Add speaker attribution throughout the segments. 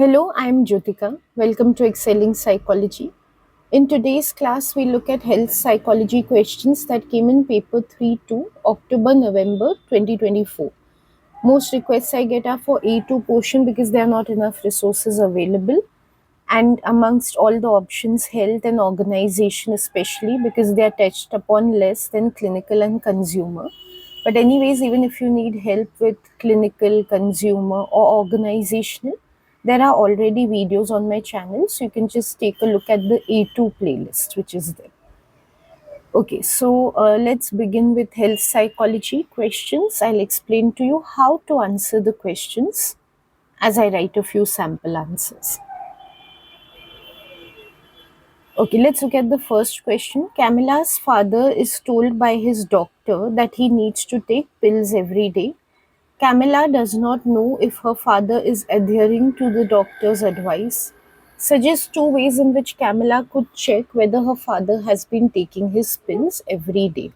Speaker 1: Hello, I'm Jyotika. Welcome to Excelling Psychology. In today's class, we look at health psychology questions that came in paper 3 to October November 2024. Most requests I get are for A2 portion because there are not enough resources available. And amongst all the options, health and organization, especially because they are touched upon less than clinical and consumer. But, anyways, even if you need help with clinical, consumer, or organizational, there are already videos on my channel, so you can just take a look at the A2 playlist, which is there. Okay, so let's begin with health psychology questions. I'll explain to you how to answer the questions as I write a few sample answers. Okay, let's look at the first question. Camilla's father is told by his doctor that he needs to take pills every day. Camilla does not know if her father is adhering to the doctor's advice. Suggest two ways in which Camilla could check whether her father has been taking his pills every day.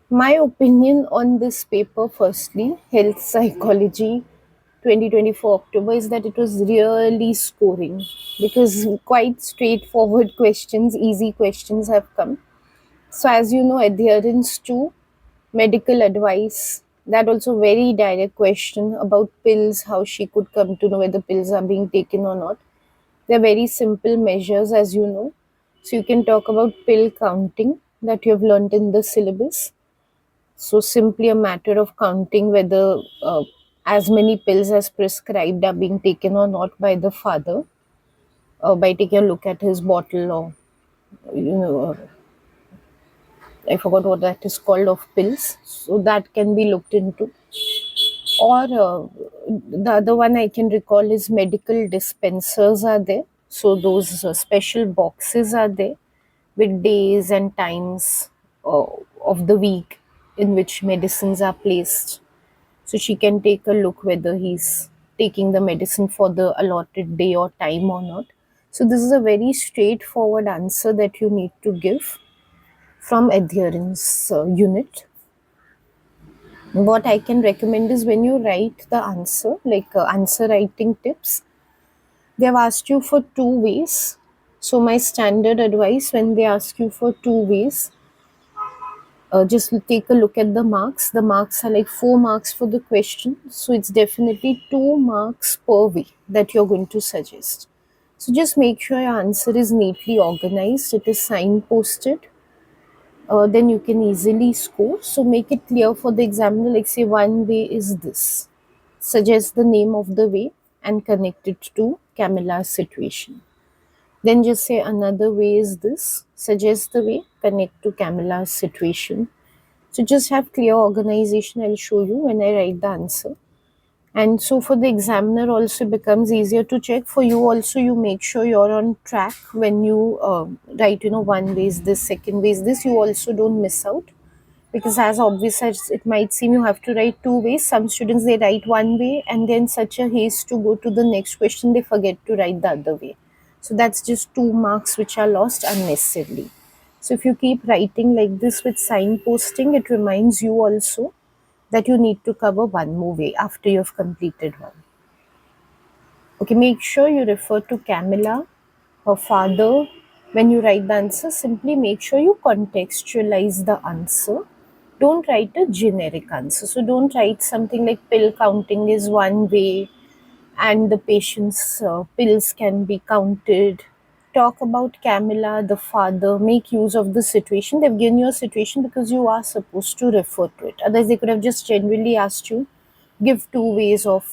Speaker 1: My opinion on this paper, firstly, Health Psychology 2024 October, is that it was really scoring because quite straightforward questions, easy questions have come. So, as you know, adherence to medical advice, that also very direct question about pills, how she could come to know whether pills are being taken or not. They're very simple measures, as you know. So, you can talk about pill counting that you have learned in the syllabus. So simply a matter of counting whether as many pills as prescribed are being taken or not by the father, by taking a look at his bottle or I forgot what that is called of pills. So that can be looked into. Or the other one I can recall is medical dispensers are there. So those special boxes are there with days and times uh, of the week in which medicines are placed. So she can take a look whether he's taking the medicine for the allotted day or time or not. So this is a very straightforward answer that you need to give from adherence unit. What I can recommend is when you write the answer, like answer writing tips, they have asked you for two ways. So my standard advice when they ask you for two ways, just take a look at the marks. The marks are like 4 marks for the question. So it's definitely 2 marks per way that you're going to suggest. So just make sure your answer is neatly organized, it is signposted. Then you can easily score. So make it clear for the examiner, like say one way is this. Suggest the name of the way and connect it to Camilla's situation. Then just say another way is this. Suggest the way, connect to Camilla's situation. So just have clear organization. I'll show you when I write the answer. And so for the examiner also becomes easier to check. For you also, you make sure you're on track when you write, one way is this, second way is this. You also don't miss out. Because as obvious as it might seem, you have to write two ways. Some students, they write one way and then such a haste to go to the next question, they forget to write the other way. So that's just 2 marks which are lost unnecessarily. So if you keep writing like this with signposting, it reminds you also that you need to cover one more way after you've completed one. Okay, make sure you refer to Camilla, her father. When you write the answer, simply make sure you contextualize the answer. Don't write a generic answer. So don't write something like pill counting is one way and the patient's pills can be counted. Talk about Camilla, the father, make use of the situation. They've given you a situation because you are supposed to refer to it. Otherwise, they could have just generally asked you, give two ways of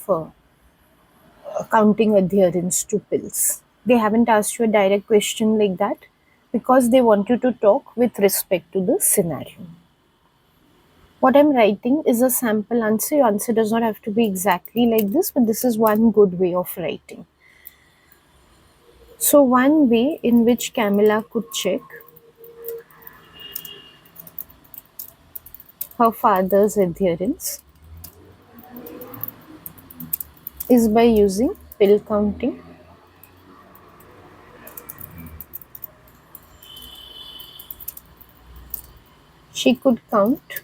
Speaker 1: counting adherence to pills. They haven't asked you a direct question like that because they want you to talk with respect to the scenario. What I'm writing is a sample answer. Your answer does not have to be exactly like this, but this is one good way of writing. So, one way in which Camilla could check her father's adherence is by using pill counting. She could count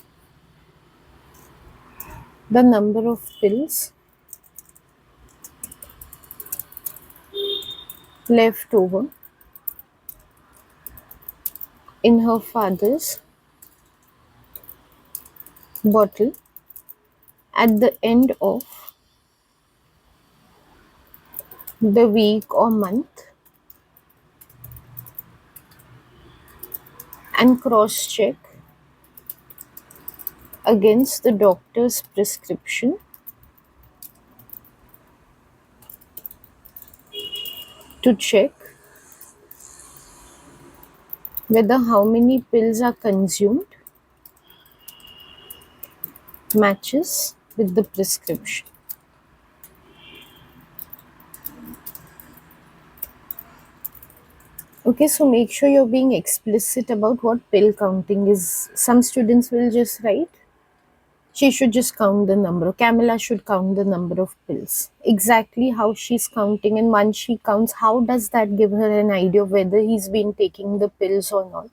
Speaker 1: the number of pills left over in her father's bottle at the end of the week or month, and cross check against the doctor's prescription to check whether how many pills are consumed matches with the prescription. Okay, so make sure you're being explicit about what pill counting is. Some students will just write, she should just count the number. Camilla should count the number of pills. Exactly how she's counting, and once she counts, how does that give her an idea of whether he's been taking the pills or not?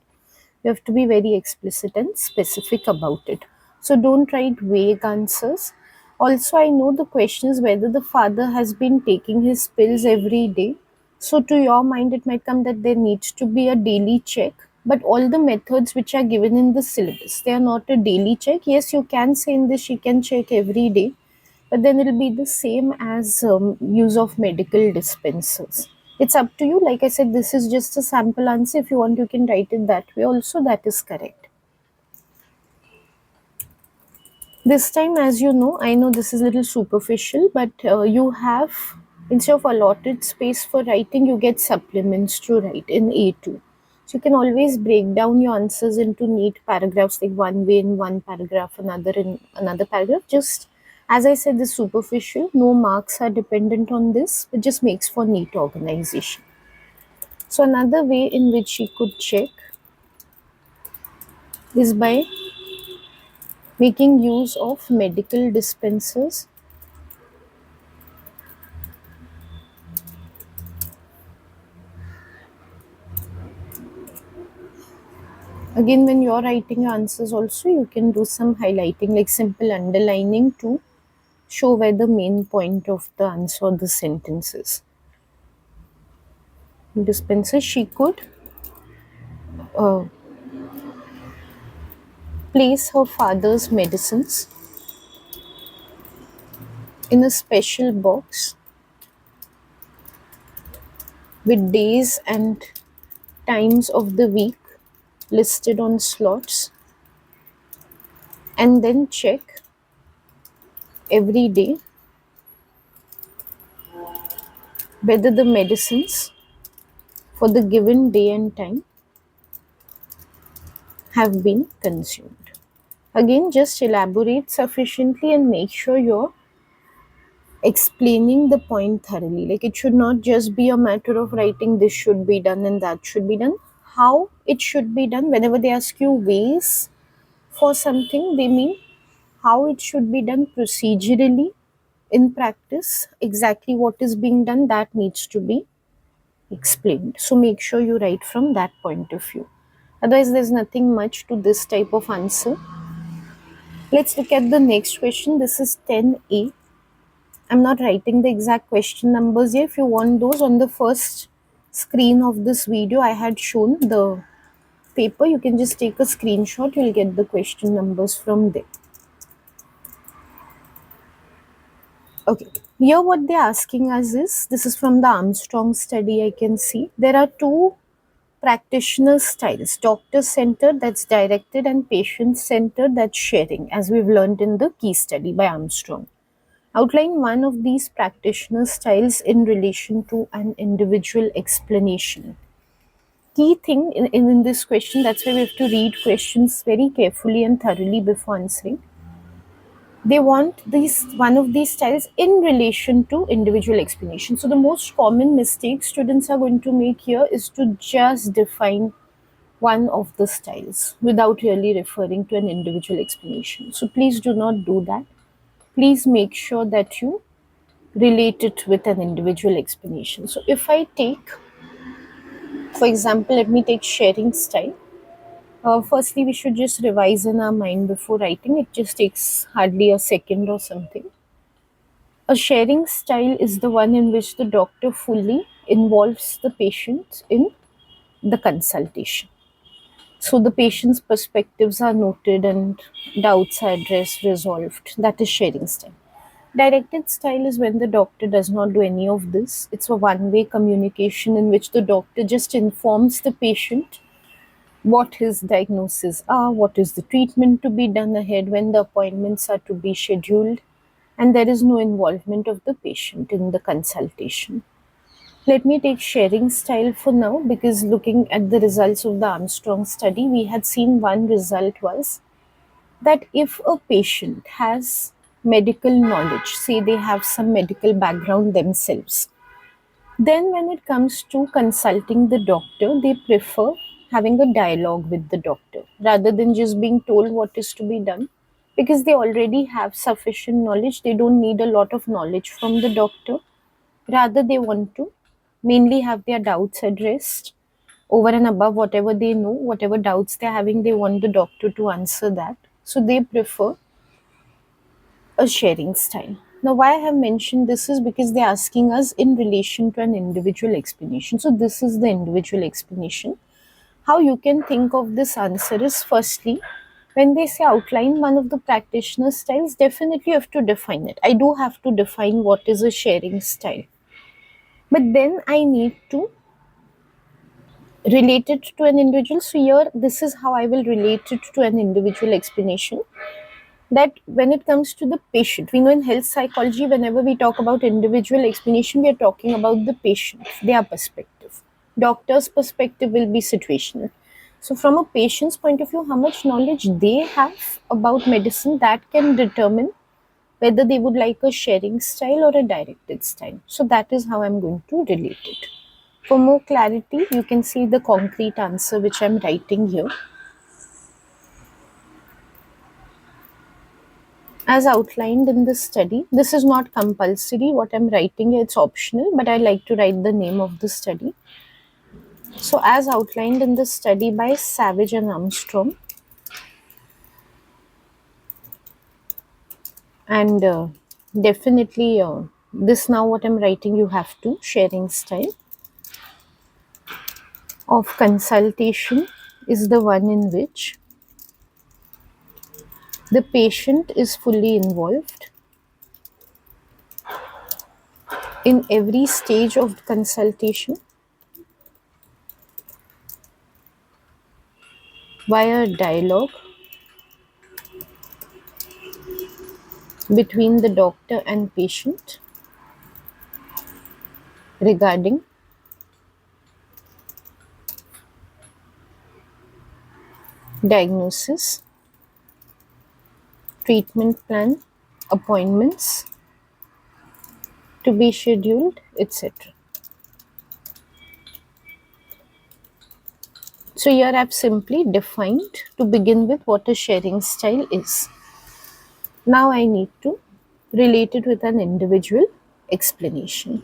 Speaker 1: You have to be very explicit and specific about it. So don't write vague answers. Also, I know the question is whether the father has been taking his pills every day. So to your mind, it might come that there needs to be a daily check. But all the methods which are given in the syllabus, they are not a daily check. Yes, you can say in this she can check every day, but then it'll be the same as use of medical dispensers. It's up to you. Like I said, this is just a sample answer. If you want, you can write it that way also. That is correct. This time, as you know, I know this is a little superficial, but you have, instead of allotted space for writing, you get supplements to write in A2. So you can always break down your answers into neat paragraphs, like one way in one paragraph, another in another paragraph. Just as I said, this superficial, no marks are dependent on this. It just makes for neat organization. So another way in which she could check is by making use of medical dispensers. Again, when you're writing your answers also, you can do some highlighting, like simple underlining to show where the main point of the answer or the sentence is. Dispenser, she could uh, place her father's medicines in a special box with days and times of the week listed on slots, and then check every day whether the medicines for the given day and time have been consumed. Again, just elaborate sufficiently and make sure you're explaining the point thoroughly. Like, it should not just be a matter of writing this should be done and that should be done. How it should be done, whenever they ask you ways for something, they mean how it should be done procedurally in practice. Exactly what is being done, that needs to be explained. So make sure you write from that point of view. Otherwise, there's nothing much to this type of answer. Let's look at the next question. This is 10A. I'm not writing the exact question numbers here. If you want those, on the first screen of this video, I had shown the paper. You can just take a screenshot. You'll get the question numbers from there. Okay. Here what they're asking us is, this is from the Armstrong study, I can see. There are two practitioner styles, doctor-centered, that's directed, and patient-centered, that's sharing, as we've learned in the key study by Armstrong. Outline one of these practitioner styles in relation to an individual explanation. Key thing in this question, that's why we have to read questions very carefully and thoroughly before answering. They want one of these styles in relation to individual explanation. So the most common mistake students are going to make here is to just define one of the styles without really referring to an individual explanation. So please do not do that. Please make sure that you relate it with an individual explanation. So if I take, for example, let me take sharing style. Firstly, we should just revise in our mind before writing. It just takes hardly a second or something. A sharing style is the one in which the doctor fully involves the patient in the consultation. So the patient's perspectives are noted and doubts are addressed, resolved. That is sharing style. Directed style is when the doctor does not do any of this. It's a one way communication in which the doctor just informs the patient what his diagnoses are, what is the treatment to be done ahead, when the appointments are to be scheduled, and there is no involvement of the patient in the consultation. Let me take sharing style for now, because looking at the results of the Armstrong study, we had seen one result was that if a patient has medical knowledge, say they have some medical background themselves, then when it comes to consulting the doctor, they prefer having a dialogue with the doctor rather than just being told what is to be done, because they already have sufficient knowledge. They don't need a lot of knowledge from the doctor. Rather, they want to mainly have their doubts addressed over and above whatever they know, whatever doubts they're having, they want the doctor to answer that. So they prefer a sharing style. Now, why I have mentioned this is because they're asking us in relation to an individual explanation. So, this is the individual explanation. How you can think of this answer is, firstly, when they say outline one of the practitioner styles, definitely you have to define it. I do have to define what is a sharing style. But then I need to relate it to an individual. So, here, this is how I will relate it to an individual explanation. That when it comes to the patient, we know in health psychology, whenever we talk about individual explanation, we are talking about the patient, their perspective. Doctor's perspective will be situational. So from a patient's point of view, how much knowledge they have about medicine, that can determine whether they would like a sharing style or a directed style. So that is how I'm going to relate it. For more clarity, you can see the concrete answer which I'm writing here. As outlined in the study, this is not compulsory. What I'm writing here, it's optional, but I like to write the name of the study. So, as outlined in the study by Savage and Armstrong, and definitely this now what I'm writing, you have to sharing style of consultation is the one in which the patient is fully involved in every stage of consultation via dialogue between the doctor and patient regarding diagnosis, treatment plan, appointments to be scheduled, etc. So here I've simply defined to begin with what a sharing style is. Now I need to relate it with an individual explanation.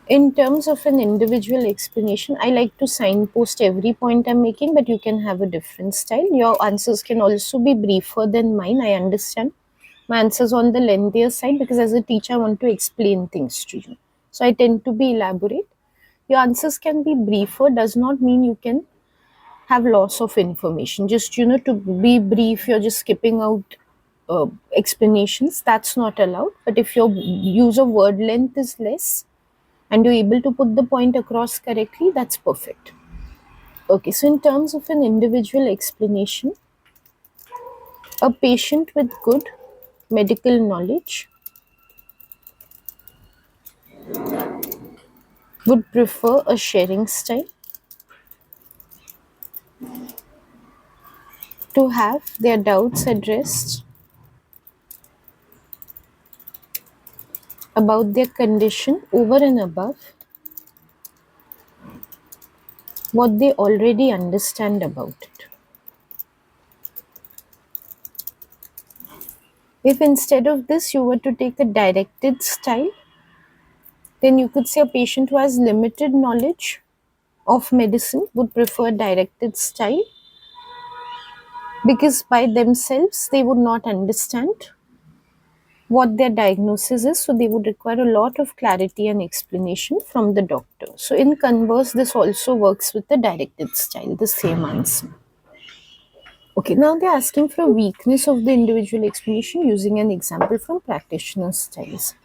Speaker 1: In terms of an individual explanation, I like to signpost every point I'm making, but you can have a different style. Your answers can also be briefer than mine, I understand. My answers on the lengthier side, because as a teacher, I want to explain things to you. So I tend to be elaborate. Your answers can be briefer, does not mean you can have loss of information. Just, to be brief, you're just skipping out explanations. That's not allowed. But if your use of word length is less and you're able to put the point across correctly, that's perfect. Okay, so in terms of an individual explanation, a patient with good medical knowledge would prefer a sharing style to have their doubts addressed about their condition over and above what they already understand about it. If instead of this you were to take a directed style, then you could say a patient who has limited knowledge of medicine would prefer directed style, because by themselves they would not understand what their diagnosis is, so they would require a lot of clarity and explanation from the doctor. So in converse, this also works with the directed style, the same answer. Okay, now they're asking for a weakness of the individual explanation using an example from practitioner styles.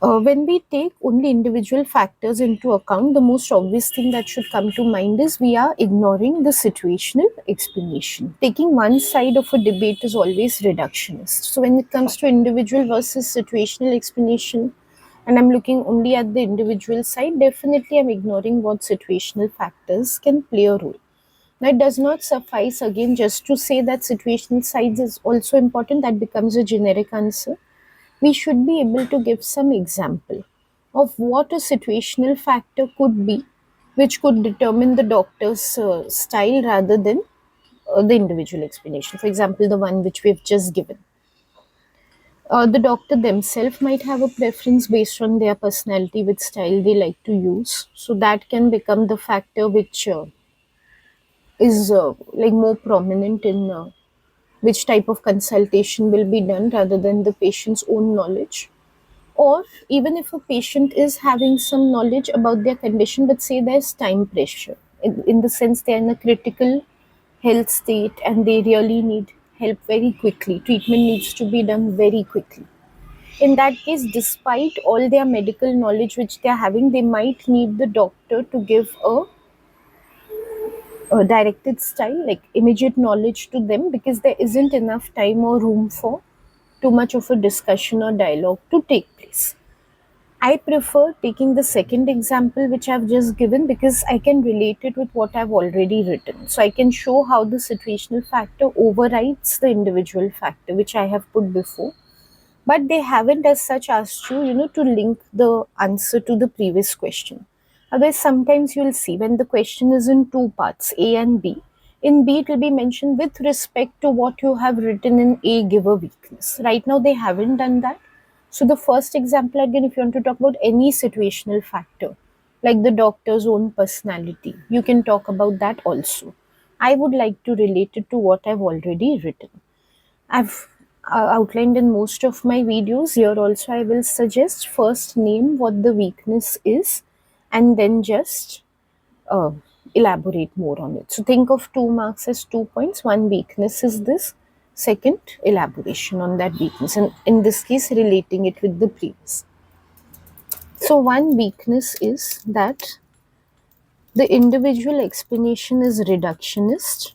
Speaker 1: When we take only individual factors into account, the most obvious thing that should come to mind is we are ignoring the situational explanation. Taking one side of a debate is always reductionist. So, when it comes to individual versus situational explanation, and I'm looking only at the individual side, definitely I'm ignoring what situational factors can play a role. Now, it does not suffice again just to say that situational sides is also important, that becomes a generic answer. We should be able to give some example of what a situational factor could be, which could determine the doctor's style rather than the individual explanation. For example, the one which we've just given. The doctor themselves might have a preference based on their personality, which style they like to use. So that can become the factor which is like more prominent in which type of consultation will be done rather than the patient's own knowledge. Or even if a patient is having some knowledge about their condition, but say there's time pressure, in the sense they're in a critical health state and they really need help very quickly, treatment needs to be done very quickly. In that case, despite all their medical knowledge which they're having, they might need the doctor to give a directed style, like immediate knowledge to them, because there isn't enough time or room for too much of a discussion or dialogue to take place. I prefer taking the second example which I've just given because I can relate it with what I've already written. So I can show how the situational factor overrides the individual factor which I have put before. But they haven't as such asked you, to link the answer to the previous question. Otherwise, sometimes you'll see when the question is in two parts, A and B. In B, it will be mentioned with respect to what you have written in A, give a weakness. Right now, they haven't done that. So, the first example, again, if you want to talk about any situational factor, like the doctor's own personality, you can talk about that also. I would like to relate it to what I've already written. I've outlined in most of my videos. Here also I will suggest first name what the weakness is and then just uh, elaborate more on it. So think of 2 marks as 2 points. One weakness is this. Second, elaboration on that weakness. And in this case, relating it with the previous. So one weakness is that the individual explanation is reductionist,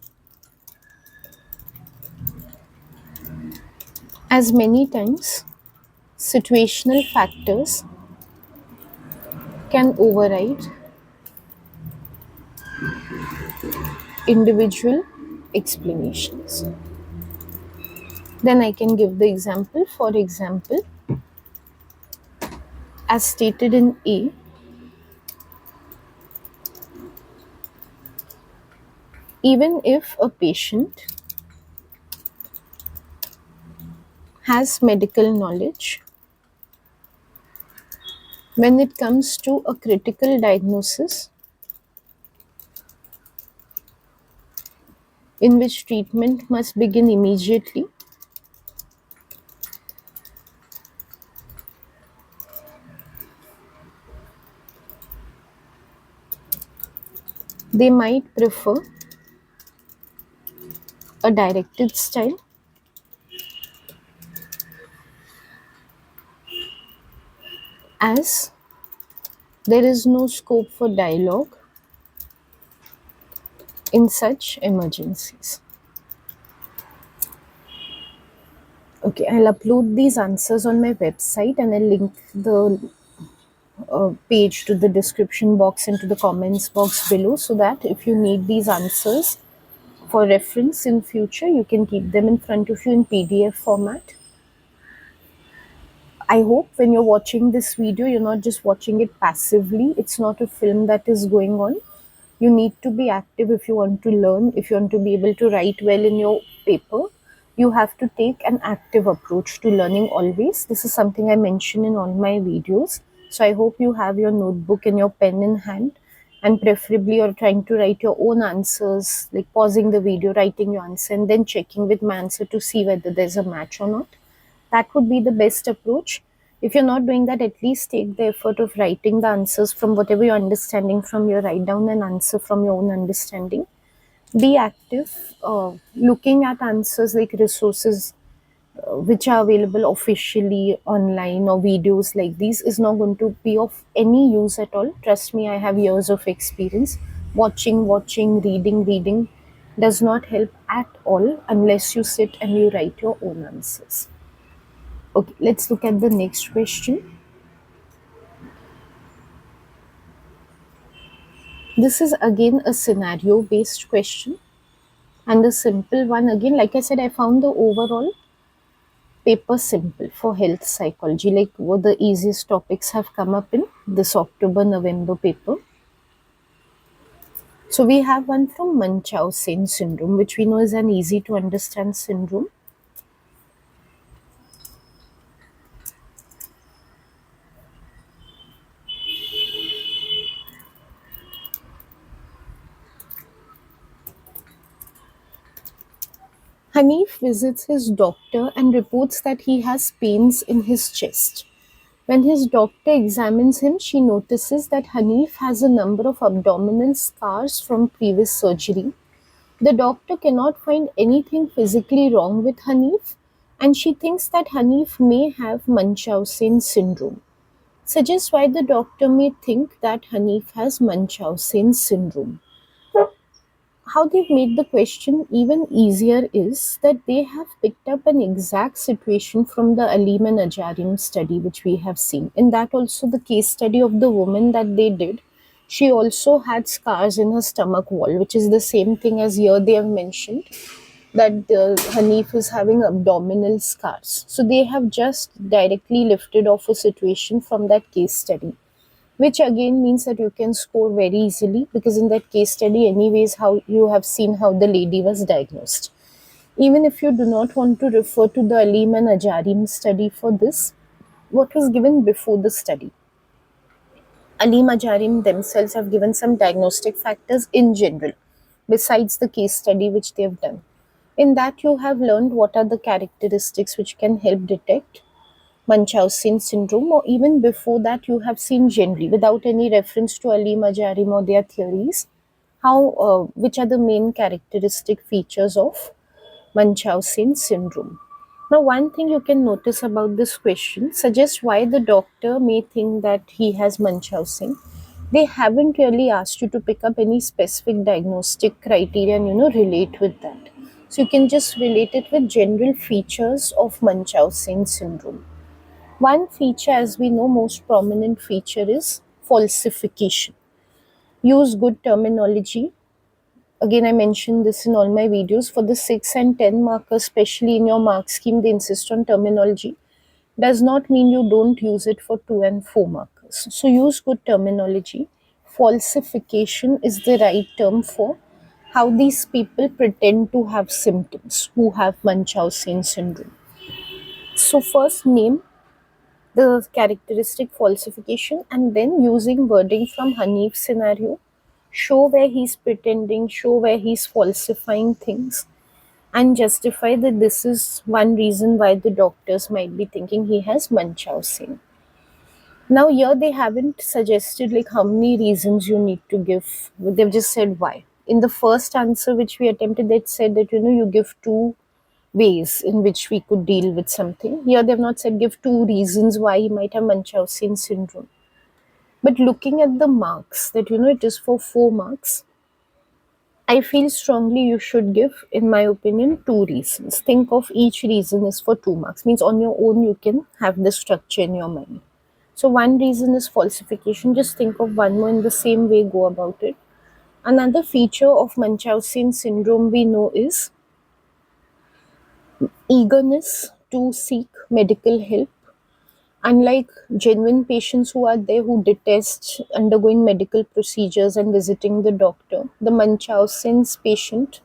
Speaker 1: as many times situational factors can override individual explanations. Then I can give the example. For example, as stated in A, even if a patient has medical knowledge, when it comes to a critical diagnosis in which treatment must begin immediately, they might prefer a directed style, as there is no scope for dialogue in such emergencies. Okay, I'll upload these answers on my website and I'll link the page to the description box and to the comments box below, so that if you need these answers for reference in future, you can keep them in front of you in PDF format. I hope when you're watching this video, you're not just watching it passively. It's not a film that is going on. You need to be active if you want to learn, if you want to be able to write well in your paper. You have to take an active approach to learning always. This is something I mention in all my videos. So I hope you have your notebook and your pen in hand, and preferably you're trying to write your own answers, like pausing the video, writing your answer, and then checking with my answer to see whether there's a match or not. That would be the best approach. If you're not doing that, at least take the effort of writing the answers from whatever you're understanding from your, write down an answer from your own understanding. Be active, looking at answers like resources which are available officially online, or videos like these, is not going to be of any use at all. Trust me, I have years of experience. Watching, reading does not help at all unless you sit and you write your own answers. Okay, let's look at the next question. This is again a scenario based question, and the simple one again, like I said, I found the overall paper simple for health psychology, like what the easiest topics have come up in this October November paper. So we have one from Munchausen syndrome, which we know is an easy to understand syndrome. Hanif visits his doctor and reports that he has pains in his chest. When his doctor examines him, she notices that Hanif has a number of abdominal scars from previous surgery. The doctor cannot find anything physically wrong with Hanif, and she thinks that Hanif may have Munchausen syndrome. Suggests why the doctor may think that Hanif has Munchausen syndrome. How they've made the question even easier is that they have picked up an exact situation from the Alim and Ajarim study, which we have seen. In that, also, the case study of the woman that they did, she also had scars in her stomach wall, which is the same thing as here they have mentioned that Hanif is having abdominal scars. So they have just directly lifted off a situation from that case study, which again means that you can score very easily, because in that case study anyways how you have seen how the lady was diagnosed. Even if you do not want to refer to the Alim and Ajarim study for this, what was given before the study, Alim Ajarim themselves have given some diagnostic factors in general besides the case study which they have done. In that you have learned what are the characteristics which can help detect Munchausen syndrome, or even before that, you have seen generally, without any reference to Ali Majarim or their theories, how which are the main characteristic features of Munchausen syndrome. Now, one thing you can notice about this question suggests why the doctor may think that he has Munchausen. They haven't really asked you to pick up any specific diagnostic criteria and relate with that. So you can just relate it with general features of Munchausen syndrome. One feature, as we know, most prominent feature is falsification. Use good terminology. Again, I mentioned this in all my videos. For the 6 and 10 markers, especially in your mark scheme, they insist on terminology. Does not mean you don't use it for 2 and 4 markers. So use good terminology. Falsification is the right term for how these people pretend to have symptoms who have Munchausen syndrome. So first name the characteristic falsification, and then using wording from Hanif's scenario, show where he's pretending, show where he's falsifying things, and justify that this is one reason why the doctors might be thinking he has Munchausen. Now here they haven't suggested like how many reasons you need to give. They've just said why. In the first answer which we attempted, they said that you give two ways in which we could deal with something. Here they've not said give two reasons why he might have Munchausen syndrome. But looking at the marks, that it is for 4 marks, I feel strongly you should give, in my opinion, two reasons. Think of each reason is for 2 marks. Means on your own you can have the structure in your mind. So one reason is falsification. Just think of one more in the same way, go about it. Another feature of Munchausen syndrome we know is eagerness to seek medical help. Unlike genuine patients who are there who detest undergoing medical procedures and visiting the doctor, the Munchausen's patient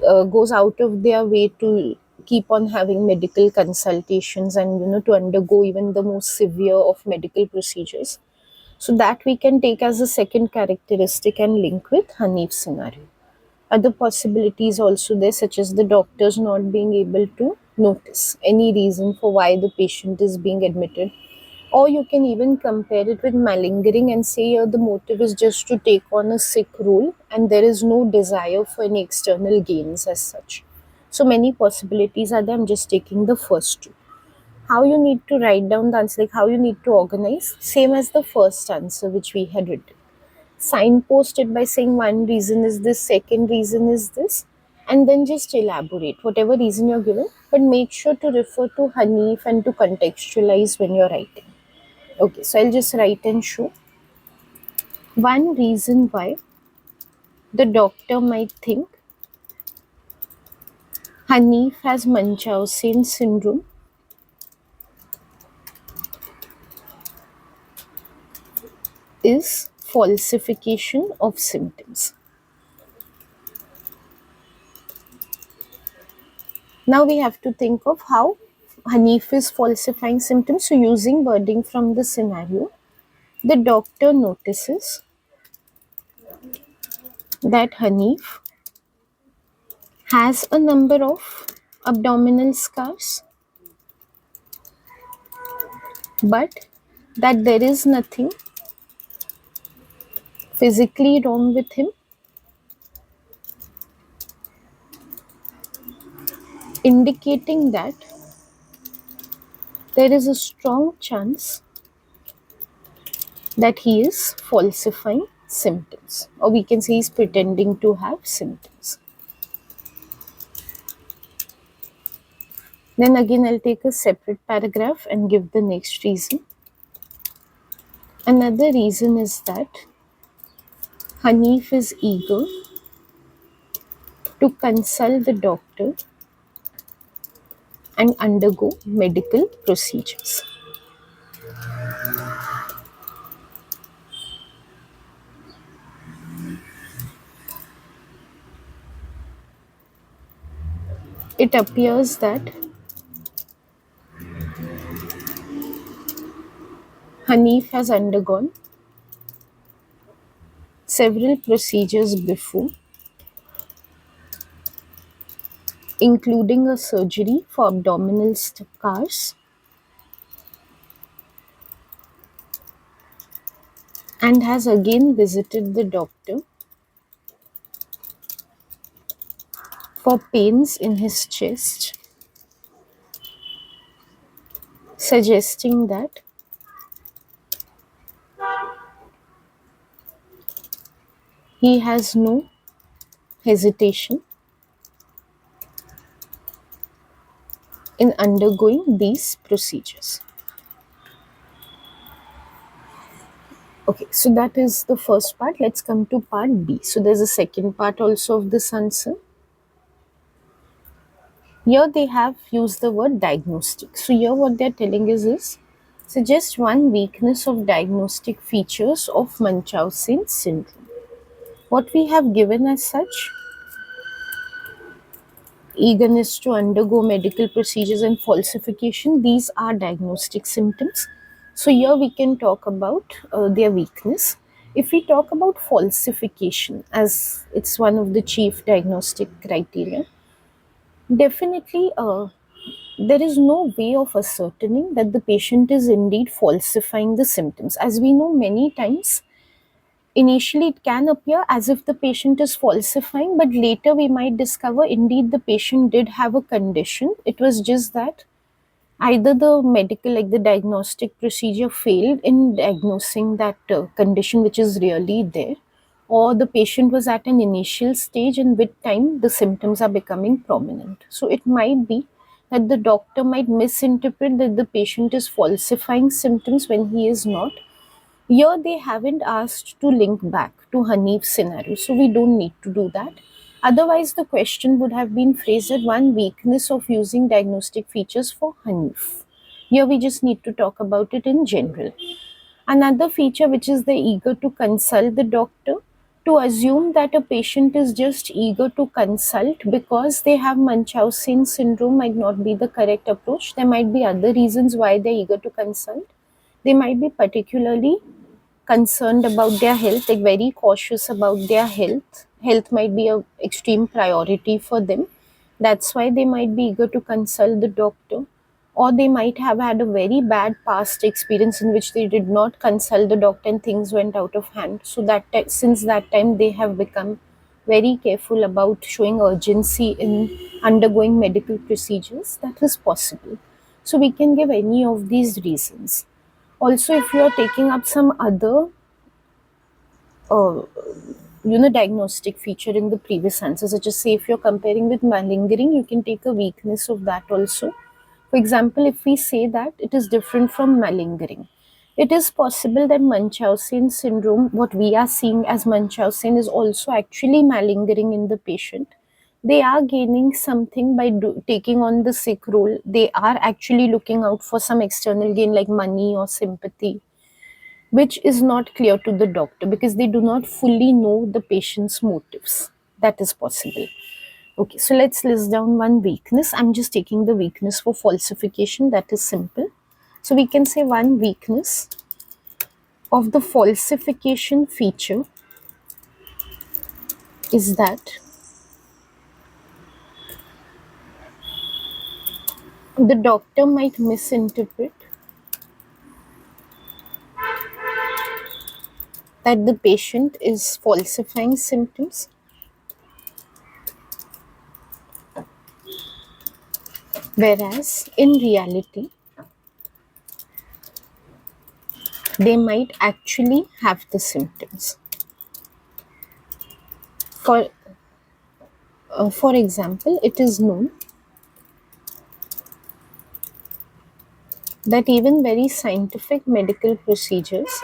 Speaker 1: goes out of their way to keep on having medical consultations and to undergo even the most severe of medical procedures. So that we can take as a second characteristic and link with Hanif's scenario. Other possibilities also there, such as the doctors not being able to notice any reason for why the patient is being admitted. Or you can even compare it with malingering and say here the motive is just to take on a sick role and there is no desire for any external gains as such. So many possibilities are there. I'm just taking the first two. How you need to write down the answer, like how you need to organize, same as the first answer which we had written. Signpost it by saying one reason is this, second reason is this, and then just elaborate whatever reason you're given, but make sure to refer to Hanif and to contextualize when you're writing. Okay, so I'll just write and show. One reason why the doctor might think Hanif has Munchausen syndrome is falsification of symptoms. Now we have to think of how Hanif is falsifying symptoms. So using wording from the scenario, the doctor notices that Hanif has a number of abdominal scars, but that there is nothing physically wrong with him, indicating that there is a strong chance that he is falsifying symptoms, or we can say he's pretending to have symptoms. Then again, I'll take a separate paragraph and give the next reason. Another reason is that Hanif is eager to consult the doctor and undergo medical procedures. It appears that Hanif has undergone several procedures before, including a surgery for abdominal scars and has again visited the doctor for pains in his chest, suggesting that he has no hesitation in undergoing these procedures. Okay, so that is the first part. Let's come to part B. So there's a second part also of this answer. Here they have used the word diagnostic. So here what they're telling is suggest one weakness of diagnostic features of Munchausen syndrome. What we have given as such, eagerness to undergo medical procedures and falsification, these are diagnostic symptoms. So here we can talk about their weakness. If we talk about falsification, as it's one of the chief diagnostic criteria, definitely there is no way of ascertaining that the patient is indeed falsifying the symptoms. As we know, many times initially it can appear as if the patient is falsifying, but later we might discover indeed the patient did have a condition. It was just that either the medical, like the diagnostic procedure, failed in diagnosing that condition which is really there, or the patient was at an initial stage and with time the symptoms are becoming prominent. So it might be that the doctor might misinterpret that the patient is falsifying symptoms when he is not. Here they haven't asked to link back to Hanif's scenario, so we don't need to do that. Otherwise, the question would have been phrased as one weakness of using diagnostic features for Hanif. Here we just need to talk about it in general. Another feature, which is the eager to consult the doctor. To assume that a patient is just eager to consult because they have Munchausen syndrome might not be the correct approach. There might be other reasons why they're eager to consult. They might be particularly concerned about their health, like very cautious about their health. Health might be a extreme priority for them. That's why they might be eager to consult the doctor. Or they might have had a very bad past experience in which they did not consult the doctor and things went out of hand. So since that time they have become very careful about showing urgency in undergoing medical procedures. That is possible. So we can give any of these reasons. Also, if you are taking up some other uh, diagnostic feature in the previous answer, such as say if you're comparing with malingering, you can take a weakness of that also. For example, if we say that it is different from malingering, it is possible that Munchausen syndrome, what we are seeing as Munchausen, is also actually malingering in the patient. They are gaining something by taking on the sick role. They are actually looking out for some external gain like money or sympathy, which is not clear to the doctor because they do not fully know the patient's motives. That is possible. Okay, so let's list down one weakness. I'm just taking the weakness for falsification. That is simple. So we can say one weakness of the falsification feature is that the doctor might misinterpret that the patient is falsifying symptoms, whereas in reality they might actually have the symptoms. For example, it is known that even very scientific medical procedures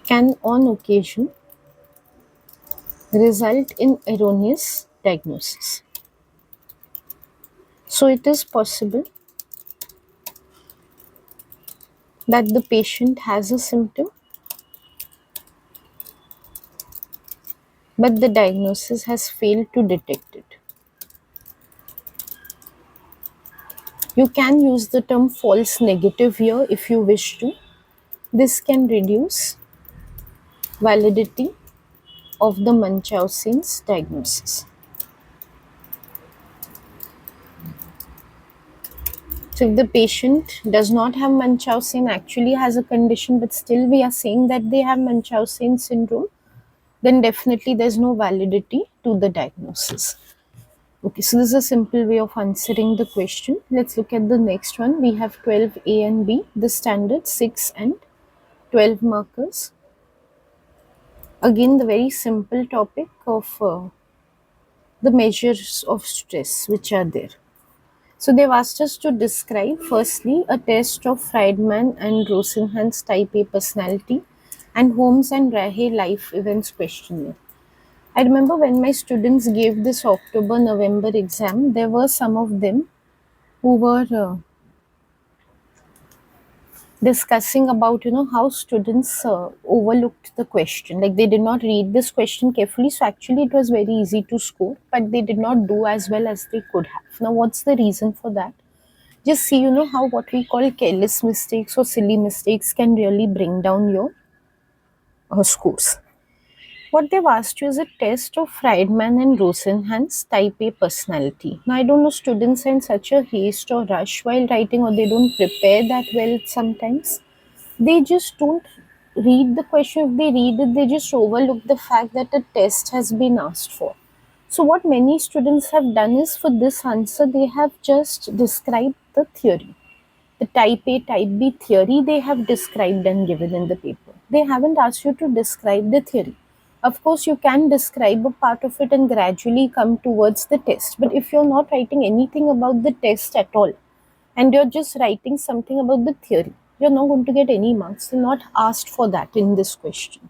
Speaker 1: can on occasion result in erroneous diagnosis. So it is possible that the patient has a symptom, but the diagnosis has failed to detect it. You can use the term false negative here if you wish to. This can reduce validity of the Munchausen's diagnosis. So if the patient does not have Munchausen, actually has a condition, but still we are saying that they have Munchausen syndrome, then definitely there's no validity to the diagnosis. Okay, so this is a simple way of answering the question. Let's look at the next one. We have 12A and B, the standard 6 and 12 markers. Again, the very simple topic of the measures of stress which are there. So they've asked us to describe firstly a test of Friedman and Rosenhan's type A personality and Holmes and Rahe life events questionnaire. I remember when my students gave this October-November exam, there were some of them who were discussing about how students overlooked the question, like they did not read this question carefully, so actually it was very easy to score, but they did not do as well as they could have. Now what's the reason for that? Just see how what we call careless mistakes or silly mistakes can really bring down your scores. What they've asked you is a test of Friedman and Rosenhan's type A personality. Now, I don't know, students are in such a haste or rush while writing, or they don't prepare that well sometimes. They just don't read the question. If they read it, they just overlook the fact that a test has been asked for. So, what many students have done is for this answer, they have just described the theory. The type A, type B theory they have described and given in the paper. They haven't asked you to describe the theory. Of course, you can describe a part of it and gradually come towards the test. But if you're not writing anything about the test at all, and you're just writing something about the theory, you're not going to get any marks. They're not asked for that in this question.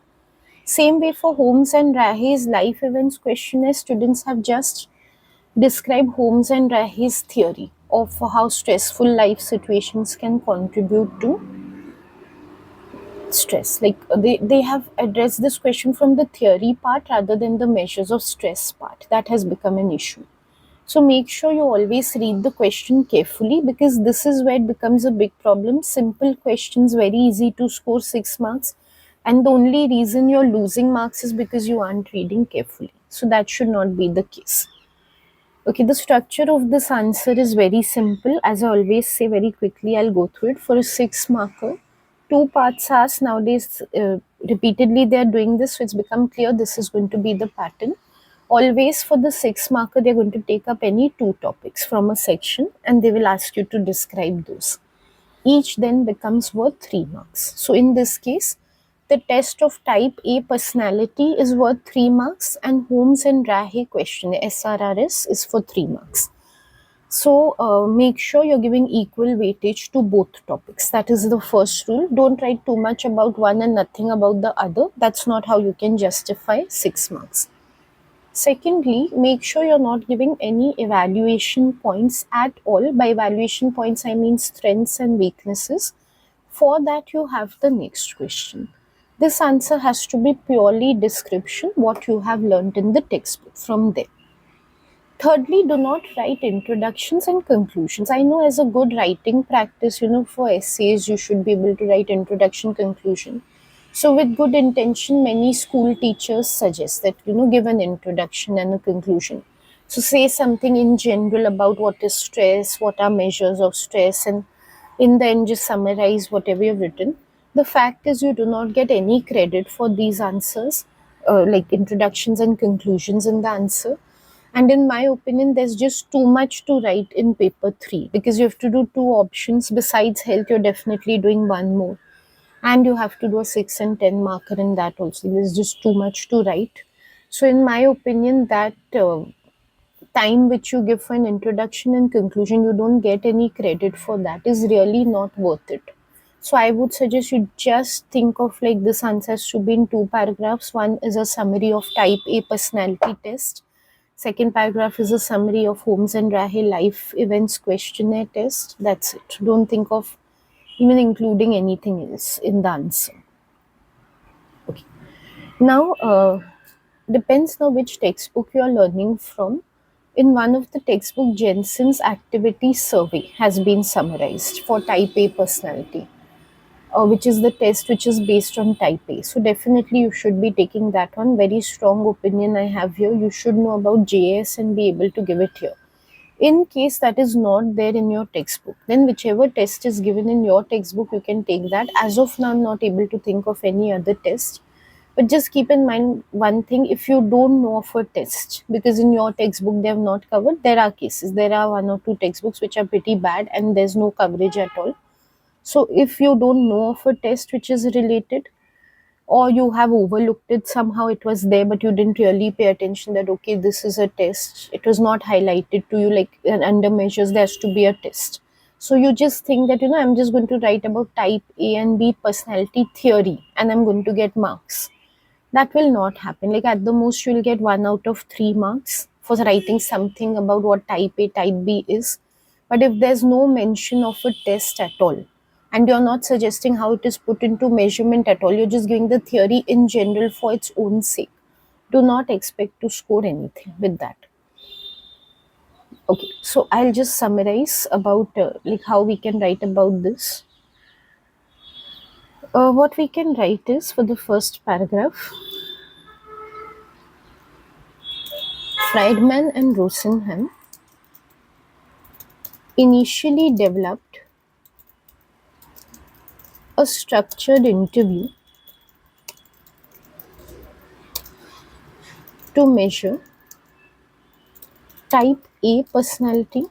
Speaker 1: Same way for Holmes and Rahe's life events questionnaire, students have just described Holmes and Rahe's theory of how stressful life situations can contribute to stress. Like they have addressed this question from the theory part rather than the measures of stress part. That has become an issue. So make sure you always read the question carefully, because this is where it becomes a big problem. Simple questions, very easy to score 6 marks, and the only reason you're losing marks is because you aren't reading carefully. So that should not be the case. Okay, the structure of this answer is very simple. As I always say, very quickly, I'll go through it. For a 6 marker, two parts asked. Nowadays, repeatedly they are doing this, so it's become clear this is going to be the pattern. Always for the 6 marker, they're going to take up any two topics from a section and they will ask you to describe those. Each then becomes worth 3 marks. So in this case, the test of type A personality is worth 3 marks, and Holmes and Rahe question SRRS is for 3 marks. So make sure you're giving equal weightage to both topics. That is the first rule. Don't write too much about one and nothing about the other. That's not how you can justify 6 marks. Secondly, make sure you're not giving any evaluation points at all. By evaluation points, I mean strengths and weaknesses. For that, you have the next question. This answer has to be purely description, what you have learned in the textbook from there. Thirdly, do not write introductions and conclusions. I know as a good writing practice, for essays, you should be able to write introduction, conclusion. So with good intention, many school teachers suggest that, give an introduction and a conclusion. So say something in general about what is stress, what are measures of stress, and in the end just summarize whatever you've written. The fact is you do not get any credit for these answers, like introductions and conclusions in the answer. And in my opinion, there's just too much to write in paper 3, because you have to do two options. Besides health, you're definitely doing one more. And you have to do a 6 and 10 marker in that also. There's just too much to write. So, in my opinion, that time which you give for an introduction and conclusion, you don't get any credit for that, is really not worth it. So I would suggest you just think of like this answer should be in two paragraphs. One is a summary of type A personality test. Second paragraph is a summary of Holmes and Rahe life events questionnaire test. That's it. Don't think of even including anything else in the answer. Okay. Now, depends now which textbook you are learning from. In one of the textbook, Jensen's activity survey has been summarized for type A personality, which is the test which is based on type A. So definitely you should be taking that one. Very strong opinion I have here. You should know about JS and be able to give it here. In case that is not there in your textbook, then whichever test is given in your textbook, you can take that. As of now, I'm not able to think of any other test. But just keep in mind one thing: if you don't know of a test, because in your textbook they have not covered, there are cases. There are one or two textbooks which are pretty bad and there's no coverage at all. So if you don't know of a test which is related, or you have overlooked it, somehow it was there but you didn't really pay attention that okay, this is a test, it was not highlighted to you, like under measures there has to be a test. So you just think that I'm just going to write about type A and B personality theory and I'm going to get marks. That will not happen. Like at the most you'll get 1 out of 3 marks for writing something about what type A type B is. But if there's no mention of a test at all, and you're not suggesting how it is put into measurement at all, you're just giving the theory in general for its own sake, do not expect to score anything with that. Okay, so I'll just summarize about like how we can write about this. What we can write is, for the first paragraph, Friedman and Rosenhan initially developed a structured interview to measure type A personality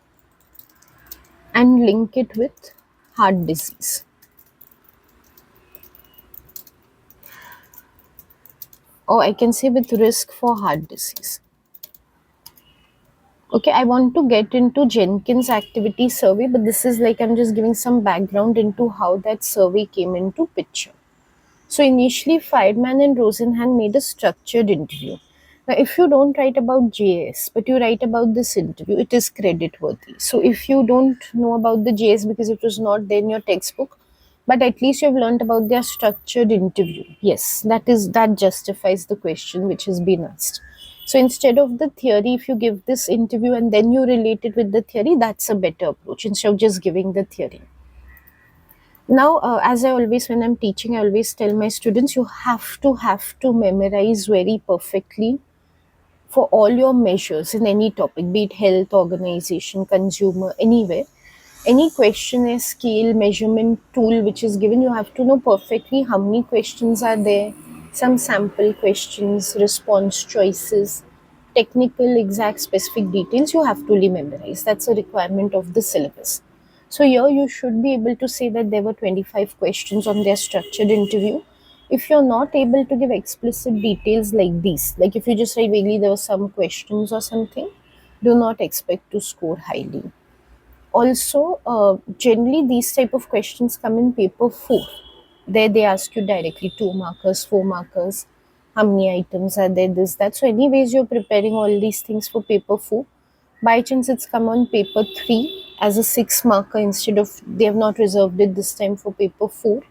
Speaker 1: and link it with heart disease. Or I can say with risk for heart disease. Okay, I want to get into Jenkins activity survey, but this is like I'm just giving some background into how that survey came into picture. So initially, Friedman and Rosenhan made a structured interview. Now, if you don't write about JS, but you write about this interview, it is credit worthy. So if you don't know about the JS because it was not there in your textbook, but at least you have learned about their structured interview. Yes, that justifies the question which has been asked. So instead of the theory, if you give this interview and then you relate it with the theory, that's a better approach instead of just giving the theory. Now, as I always, when I'm teaching, I always tell my students, you have to memorize very perfectly for all your measures in any topic, be it health, organization, consumer, anywhere. Any questionnaire, scale, measurement tool which is given, you have to know perfectly how many questions are there, some sample questions, response choices, technical, exact, specific details you have to memorize. That's a requirement of the syllabus. So here you should be able to say that there were 25 questions on their structured interview. If you're not able to give explicit details like these, like if you just say vaguely there were some questions or something, do not expect to score highly. Also, generally these type of questions come in paper 4. There they ask you directly 2 markers, 4 markers, how many items are there, this, that. So anyways, you're preparing all these things for paper 4. By chance it's come on paper 3 as a 6 marker, instead of, they have not reserved it this time for paper 4.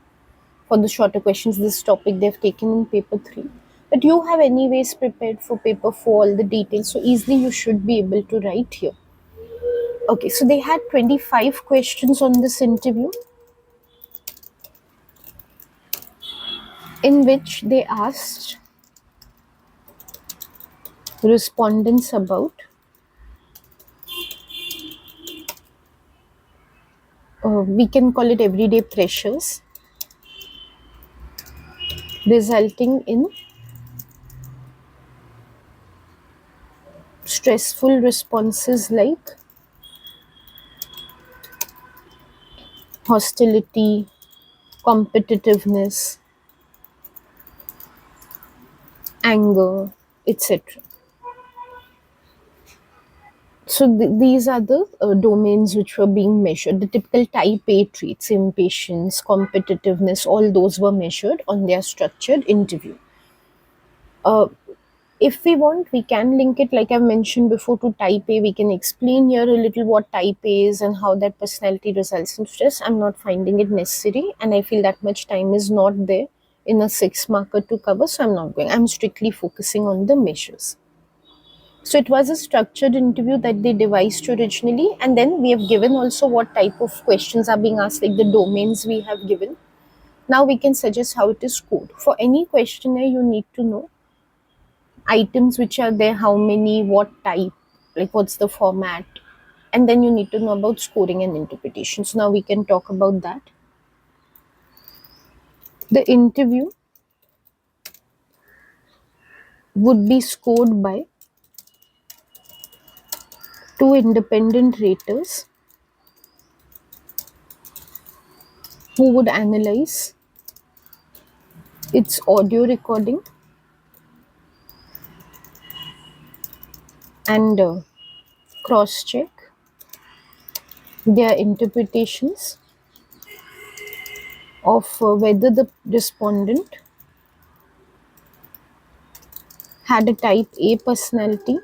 Speaker 1: For the shorter questions, this topic they've taken in paper 3. But you have anyways prepared for paper 4 all the details, so easily you should be able to write here. Okay, so they had 25 questions on this interview, in which they asked respondents about we can call it everyday pressures resulting in stressful responses like hostility, competitiveness, anger, etc. So these are the domains which were being measured. The typical type A traits, impatience, competitiveness, all those were measured on their structured interview. Uh, if we want, we can link it, like I've mentioned before, to type A. We can explain here a little what type A is and how that personality results in stress. I'm not finding it necessary, and I feel that much time is not there in a 6 marker to cover, so I'm not going. I'm strictly focusing on the measures. So it was a structured interview that they devised originally, and then we have given also what type of questions are being asked, like the domains we have given. Now we can suggest how it is scored. For any questionnaire, you need to know items which are there, how many, what type, like what's the format, and then you need to know about scoring and interpretation. So now we can talk about that. The interview would be scored by 2 independent raters who would analyze its audio recording and cross check their interpretations of whether the respondent had a type A personality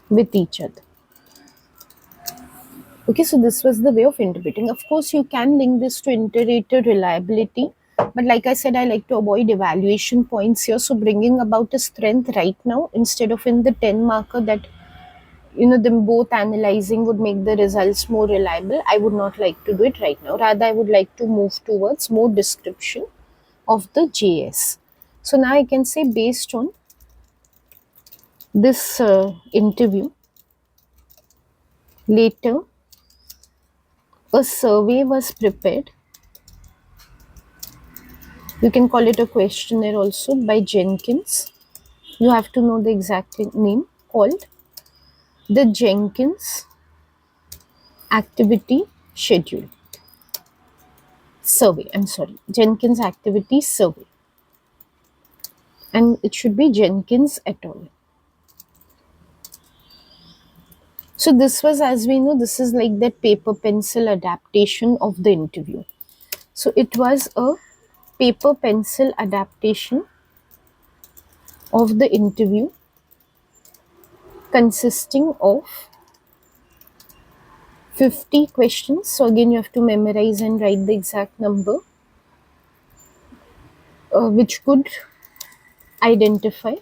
Speaker 1: with each other. Okay, so this was the way of interpreting. Of course, you can link this to inter-rater reliability, but like I said, I like to avoid evaluation points here. So bringing about a strength right now instead of in the 10 marker that them both analyzing would make the results more reliable. I would not like to do it right now. Rather, I would like to move towards more description of the JS. So now I can say, based on this interview, later a survey was prepared. You can call it a questionnaire also, by Jenkins. You have to know the exact name, called the Jenkins Activity Schedule. Survey, I'm sorry, Jenkins Activity Survey. And it should be Jenkins et al. So this was, as we know, this is like that paper pencil adaptation of the interview. So it was a paper pencil adaptation of the interview consisting of 50 questions. So again, you have to memorize and write the exact number, which could Identify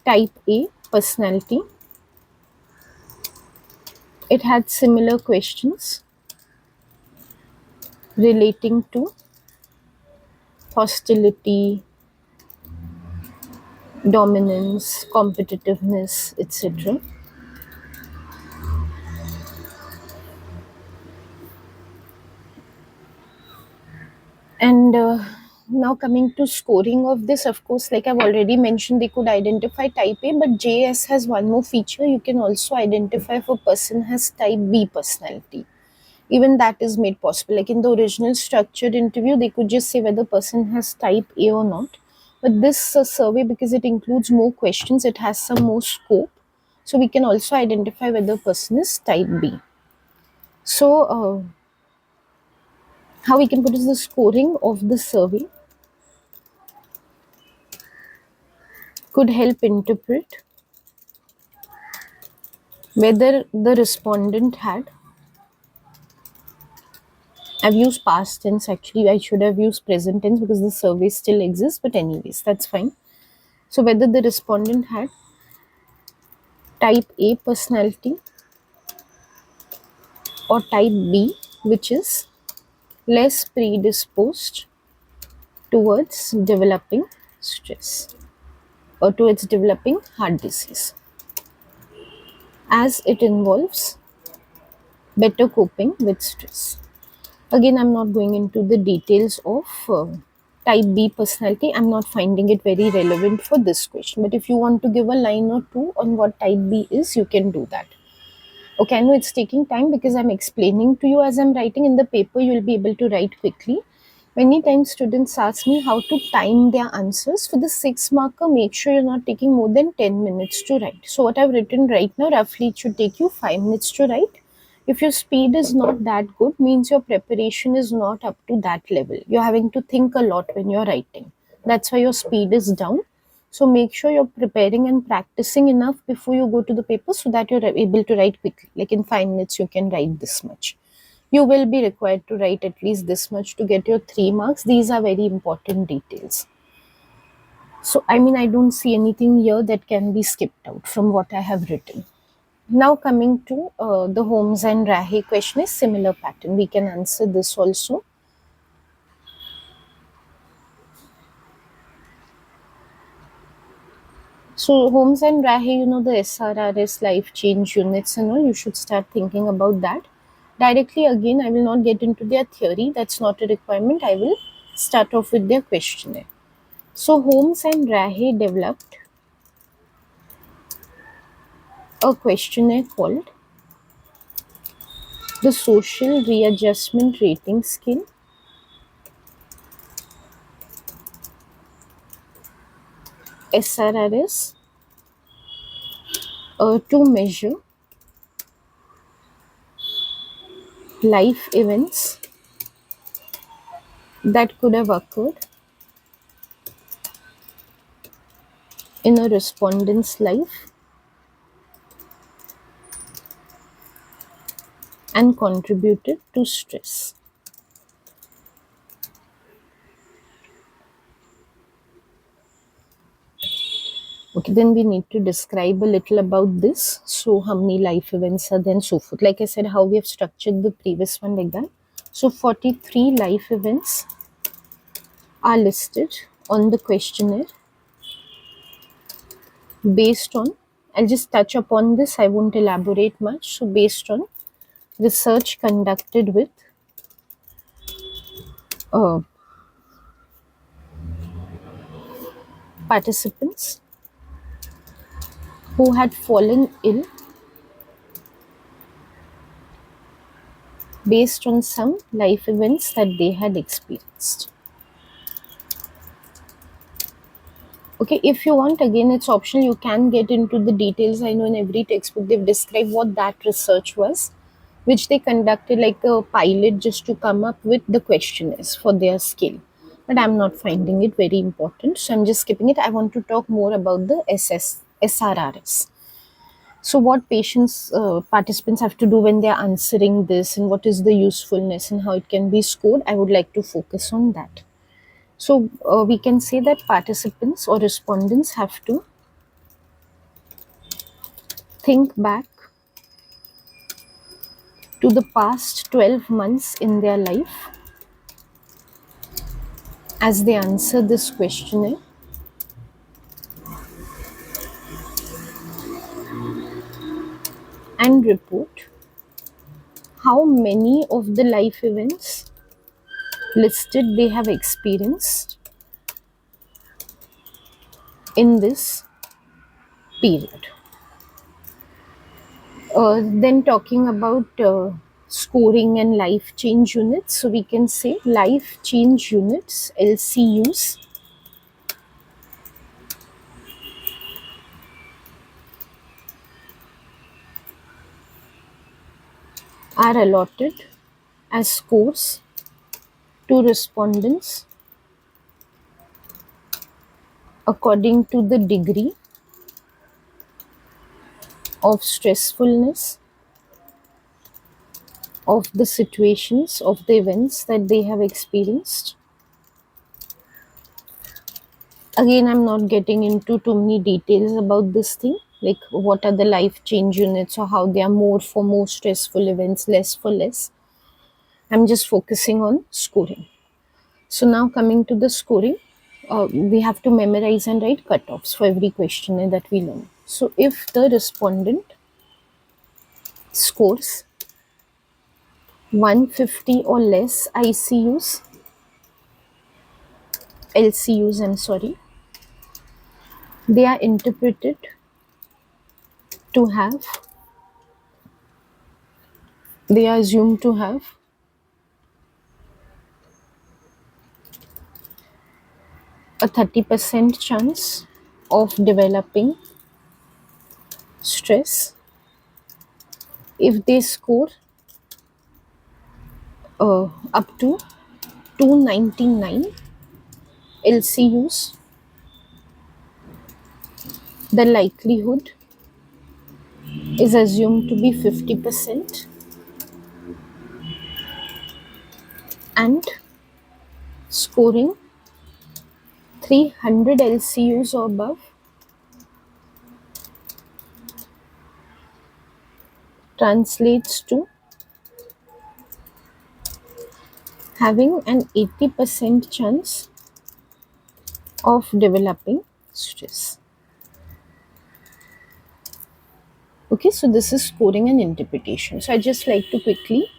Speaker 1: type A personality. It had similar questions relating to hostility, dominance, competitiveness, etc. And now coming to scoring of this, of course, like I've already mentioned, they could identify type A, but JS has one more feature. You can also identify if a person has type B personality. Even that is made possible. Like in the original structured interview, they could just say whether person has type A or not. But this survey, because it includes more questions, it has some more scope. So we can also identify whether person is type B. So how we can put is the scoring of the survey could help interpret whether the respondent had, I've used past tense actually, I should have used present tense because the survey still exists, but anyways, that's fine. So whether the respondent had type A personality or type B, which is less predisposed towards developing stress or towards developing heart disease, as it involves better coping with stress. Again, I'm not going into the details of type B personality. I'm not finding it very relevant for this question. But if you want to give a line or two on what type B is, you can do that. Okay, I know it's taking time because I'm explaining to you as I'm writing in the paper, you'll be able to write quickly. Many times students ask me how to time their answers. For the 6 marker, make sure you're not taking more than 10 minutes to write. So what I've written right now, roughly it should take you 5 minutes to write. If your speed is not that good, means your preparation is not up to that level. You're having to think a lot when you're writing. That's why your speed is down. So make sure you're preparing and practicing enough before you go to the paper so that you're able to write quickly. Like in 5 minutes, you can write this much. You will be required to write at least this much to get your 3 marks. These are very important details. So, I mean, I don't see anything here that can be skipped out from what I have written. Now, coming to the Holmes and Rahe question is similar pattern. We can answer this also. So Holmes and Rahe, the SRRS life change units and all, you should start thinking about that. Directly again, I will not get into their theory. That's not a requirement. I will start off with their questionnaire. So Holmes and Rahe developed a questionnaire called the Social Readjustment Rating Scale, SRRS, to measure life events that could have occurred in a respondent's life and contributed to stress. Okay, then we need to describe a little about this. So, how many life events are there and so forth. Like I said, how we have structured the previous one like that. So, 43 life events are listed on the questionnaire based on, I'll just touch upon this, I won't elaborate much. So, based on research conducted with uh, participants who had fallen ill based on some life events that they had experienced. Okay, if you want, again, it's optional. You can get into the details. I know in every textbook they've described what that research was, which they conducted like a pilot just to come up with the questionnaires for their skill. But I'm not finding it very important, so I'm just skipping it. I want to talk more about the SRRS. So, what patients, participants have to do when they're answering this, and what is the usefulness and how it can be scored, I would like to focus on that. So we can say that participants or respondents have to think back to the past 12 months in their life as they answer this questionnaire and report how many of the life events listed they have experienced in this period. Then talking about scoring and life change units, so we can say life change units, LCUs, are allotted as scores to respondents according to the degree of stressfulness of the situations, of the events that they have experienced. Again, I'm not getting into too many details about this thing, like what are the life change units or how they are more for more stressful events, less for less. I'm just focusing on scoring. So now coming to the scoring, we have to memorize and write cutoffs for every questionnaire that we learn. So if the respondent scores 150 or less ICUs, LCUs, I'm sorry, they are interpreted to have, they are assumed to have a 30% chance of developing stress. If they score up to 299 LCUs, the likelihood is assumed to be 50%, and scoring 300 LCUs or above translates to having an 80% chance of developing stress. Okay, so this is scoring and interpretation. So I just like to quickly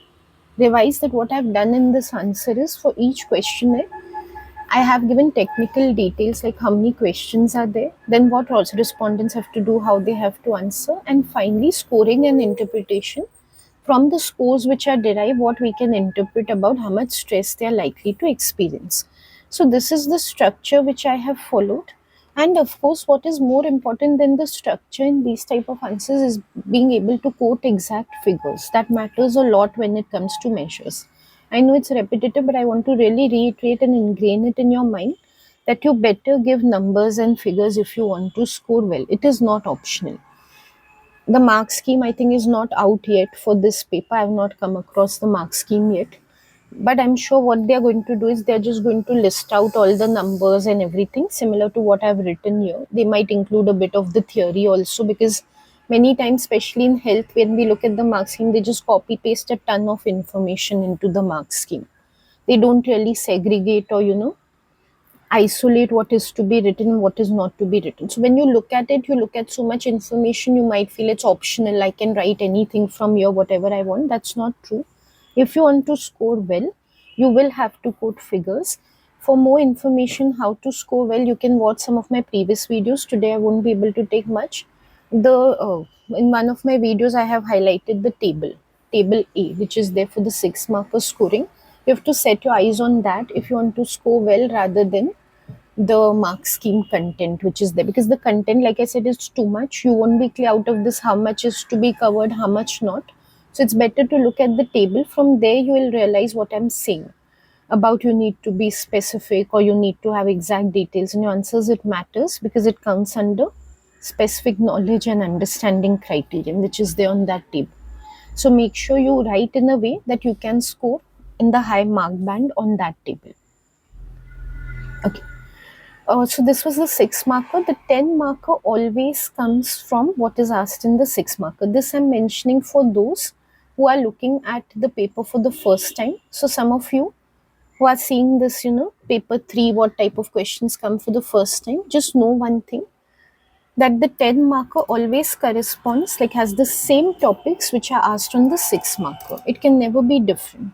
Speaker 1: revise that what I've done in this answer is for each questionnaire, I have given technical details like how many questions are there, then what also respondents have to do, how they have to answer, and finally scoring and interpretation. From the scores which are derived, what we can interpret about how much stress they are likely to experience. So this is the structure which I have followed. And of course, what is more important than the structure in these type of answers is being able to quote exact figures. That matters a lot when it comes to measures. I know it's repetitive, but I want to really reiterate and ingrain it in your mind that you better give numbers and figures if you want to score well. It is not optional. The mark scheme, I think, is not out yet for this paper. I have not come across the mark scheme yet. But I'm sure what they're going to do is they're just going to list out all the numbers and everything similar to what I've written here. They might include a bit of the theory also, because many times, especially in health, when we look at the mark scheme, they just copy paste a ton of information into the mark scheme. They don't really segregate or, isolate what is to be written and what is not to be written. So when you look at it, you look at so much information, you might feel it's optional. I can write anything from here, whatever I want. That's not true. If you want to score well, you will have to quote figures. For more information how to score well, you can watch some of my previous videos. Today I won't be able to take much. The In one of my videos, I have highlighted the table A, which is there for the 6 marker scoring. You have to set your eyes on that if you want to score well, rather than the mark scheme content which is there, because the content, like I said, is too much. You won't be clear out of this how much is to be covered, how much not. So it's better to look at the table. From there you will realize what I'm saying about. You need to be specific, or you need to have exact details in your answers. It matters because it counts under specific knowledge and understanding criterion which is there on that table. So make sure you write in a way that you can score in the high mark band on that table. Okay. So this was the 6 marker. The 10 marker always comes from what is asked in the 6 marker. This I'm mentioning for those who are looking at the paper for the first time. So some of you who are seeing this, paper 3, what type of questions come for the first time, just know one thing, that the 10 marker always corresponds, like has the same topics which are asked on the 6 marker. It can never be different.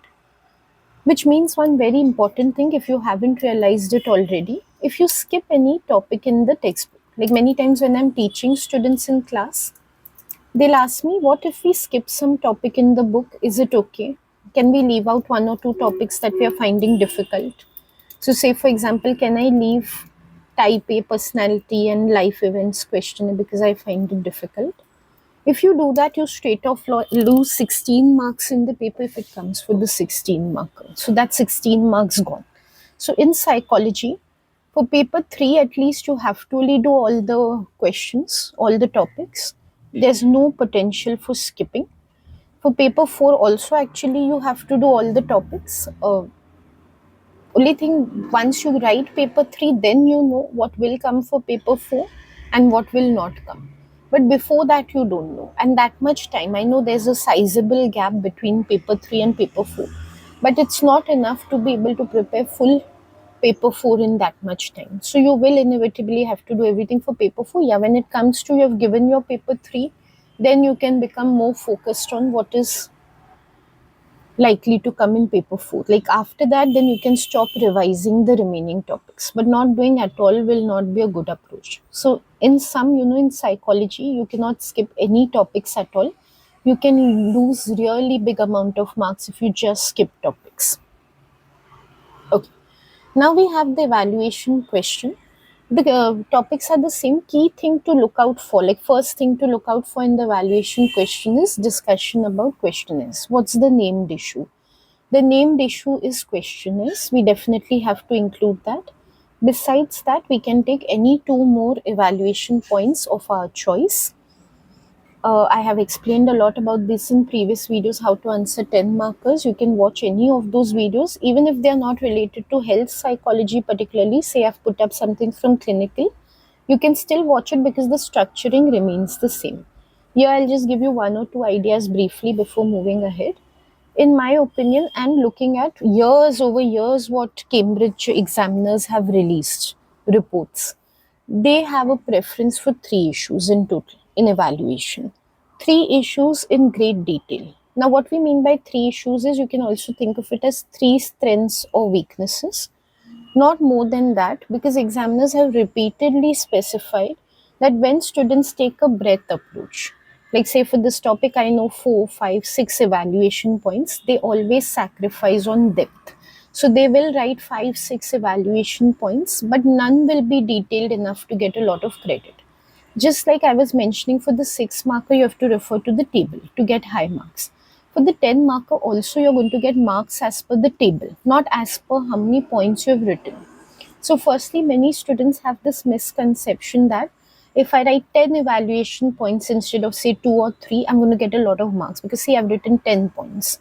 Speaker 1: Which means one very important thing, if you haven't realized it already, if you skip any topic in the textbook, like many times when I'm teaching students in class, they'll ask me, what if we skip some topic in the book? Is it okay? Can we leave out one or two topics that we are finding difficult? So, say for example, can I leave type A personality and life events questionnaire because I find it difficult? If you do that, you straight off lose 16 marks in the paper if it comes for the 16 marker. So that's 16 marks gone. So in psychology, for paper 3, at least you have to only do all the questions, all the topics. There's no potential for skipping. For paper 4, also actually you have to do all the topics. Only thing, once you write paper 3, then you know what will come for paper 4 and what will not come. But before that, you don't know. And that much time, I know there's a sizable gap between paper 3 and paper 4. But it's not enough to be able to prepare full paper 4 in that much time. So you will inevitably have to do everything for paper 4. Yeah, when it comes to you have given your paper 3, then you can become more focused on what is likely to come in paper 4. Like after that, then you can stop revising the remaining topics. But not doing at all will not be a good approach. So in some, in psychology, you cannot skip any topics at all. You can lose really big amount of marks if you just skip topics. Okay. Now we have the evaluation question. The topics are the same. Key thing to look out for, like first thing to look out for in the evaluation question is discussion about questionnaires. What's the named issue? The named issue is questionnaires. We definitely have to include that. Besides that, we can take any two more evaluation points of our choice. I have explained a lot about this in previous videos, how to answer 10 markers. You can watch any of those videos, even if they are not related to health psychology particularly. Say I've put up something from clinical, you can still watch it because the structuring remains the same. Here I'll just give you one or two ideas briefly before moving ahead. In my opinion, and looking at years over years what Cambridge examiners have released reports, they have a preference for three issues in total in evaluation. Three issues in great detail. Now, what we mean by three issues is you can also think of it as three strengths or weaknesses, not more than that, because examiners have repeatedly specified that when students take a breadth approach, like say for this topic, I know 4, 5, 6 evaluation points, they always sacrifice on depth. So they will write 5, 6 evaluation points, but none will be detailed enough to get a lot of credit. Just like I was mentioning, for the 6 marker, you have to refer to the table to get high marks. For the 10 marker, also, you're going to get marks as per the table, not as per how many points you have written. So, firstly, many students have this misconception that if I write 10 evaluation points instead of say 2 or 3, I'm going to get a lot of marks because, see, I've written 10 points.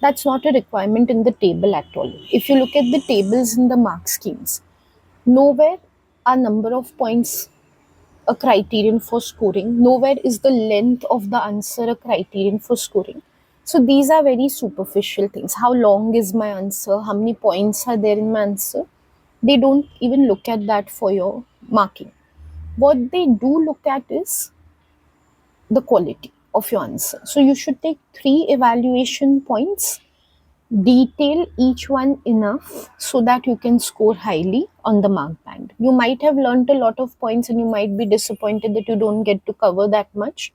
Speaker 1: That's not a requirement in the table at all. If you look at the tables in the mark schemes, nowhere are number of points a criterion for scoring. Nowhere is the length of the answer a criterion for scoring. So these are very superficial things. How long is my answer? How many points are there in my answer? They don't even look at that for your marking. What they do look at is the quality of your answer. So you should take 3 evaluation points, detail each one enough so that you can score highly on the mark band. You might have learned a lot of points and you might be disappointed that you don't get to cover that much.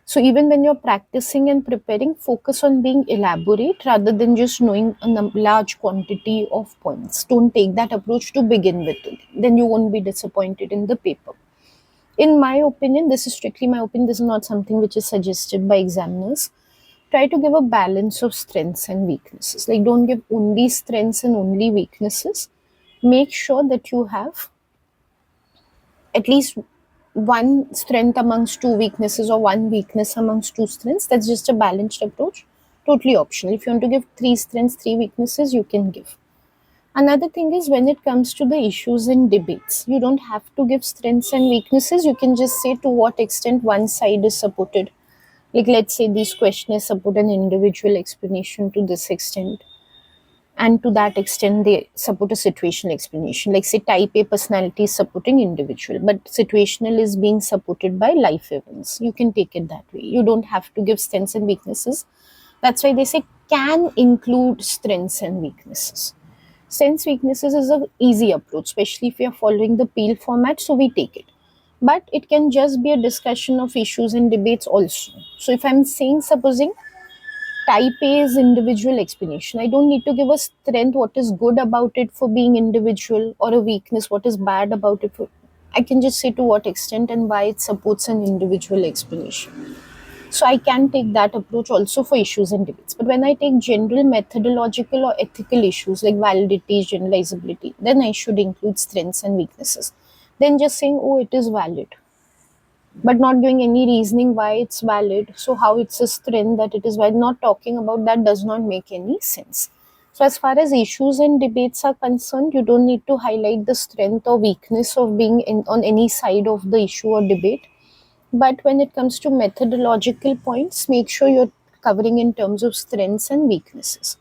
Speaker 1: So even when you're practicing and preparing, focus on being elaborate rather than just knowing a large quantity of points. Don't take that approach to begin with. Then you won't be disappointed in the paper. In my opinion, this is strictly my opinion, this is not something which is suggested by examiners. Try to give a balance of strengths and weaknesses. Like, don't give only strengths and only weaknesses. Make sure that you have at least one strength amongst two weaknesses or one weakness amongst two strengths. That's just a balanced approach. Totally optional. If you want to give 3 strengths, 3 weaknesses, you can give. Another thing is when it comes to the issues in debates, you don't have to give strengths and weaknesses. You can just say to what extent one side is supported. Like, let's say these questionnaires support an individual explanation to this extent, and to that extent, they support a situational explanation. Like, say, type A personality is supporting individual, but situational is being supported by life events. You can take it that way. You don't have to give strengths and weaknesses. That's why they say can include strengths and weaknesses. Strengths weaknesses is a easy approach, especially if you're following the peel format, so we take it. But it can just be a discussion of issues and debates also. So if I'm saying, supposing type A is individual explanation, I don't need to give a strength what is good about it for being individual, or a weakness what is bad about it for, I can just say to what extent and why it supports an individual explanation. So I can take that approach also for issues and debates. But when I take general methodological or ethical issues like validity, generalizability, then I should include strengths and weaknesses. Then just saying, oh, it is valid, but not giving any reasoning why it's valid. So how it's a strength that it is valid, not talking about that does not make any sense. So as far as issues and debates are concerned, you don't need to highlight the strength or weakness of being on any side of the issue or debate. But when it comes to methodological points, make sure you're covering in terms of strengths and weaknesses.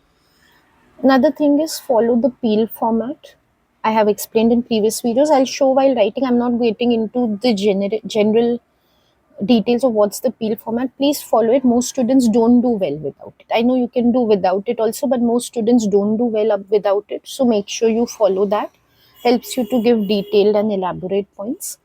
Speaker 1: Another thing is follow the peel format. I have explained in previous videos. I'll show while writing. I'm not getting into the general details of what's the peel format. Please follow it. Most students don't do well without it. I know you can do without it also, but most students don't do well up without it. So make sure you follow that. Helps you to give detailed and elaborate points.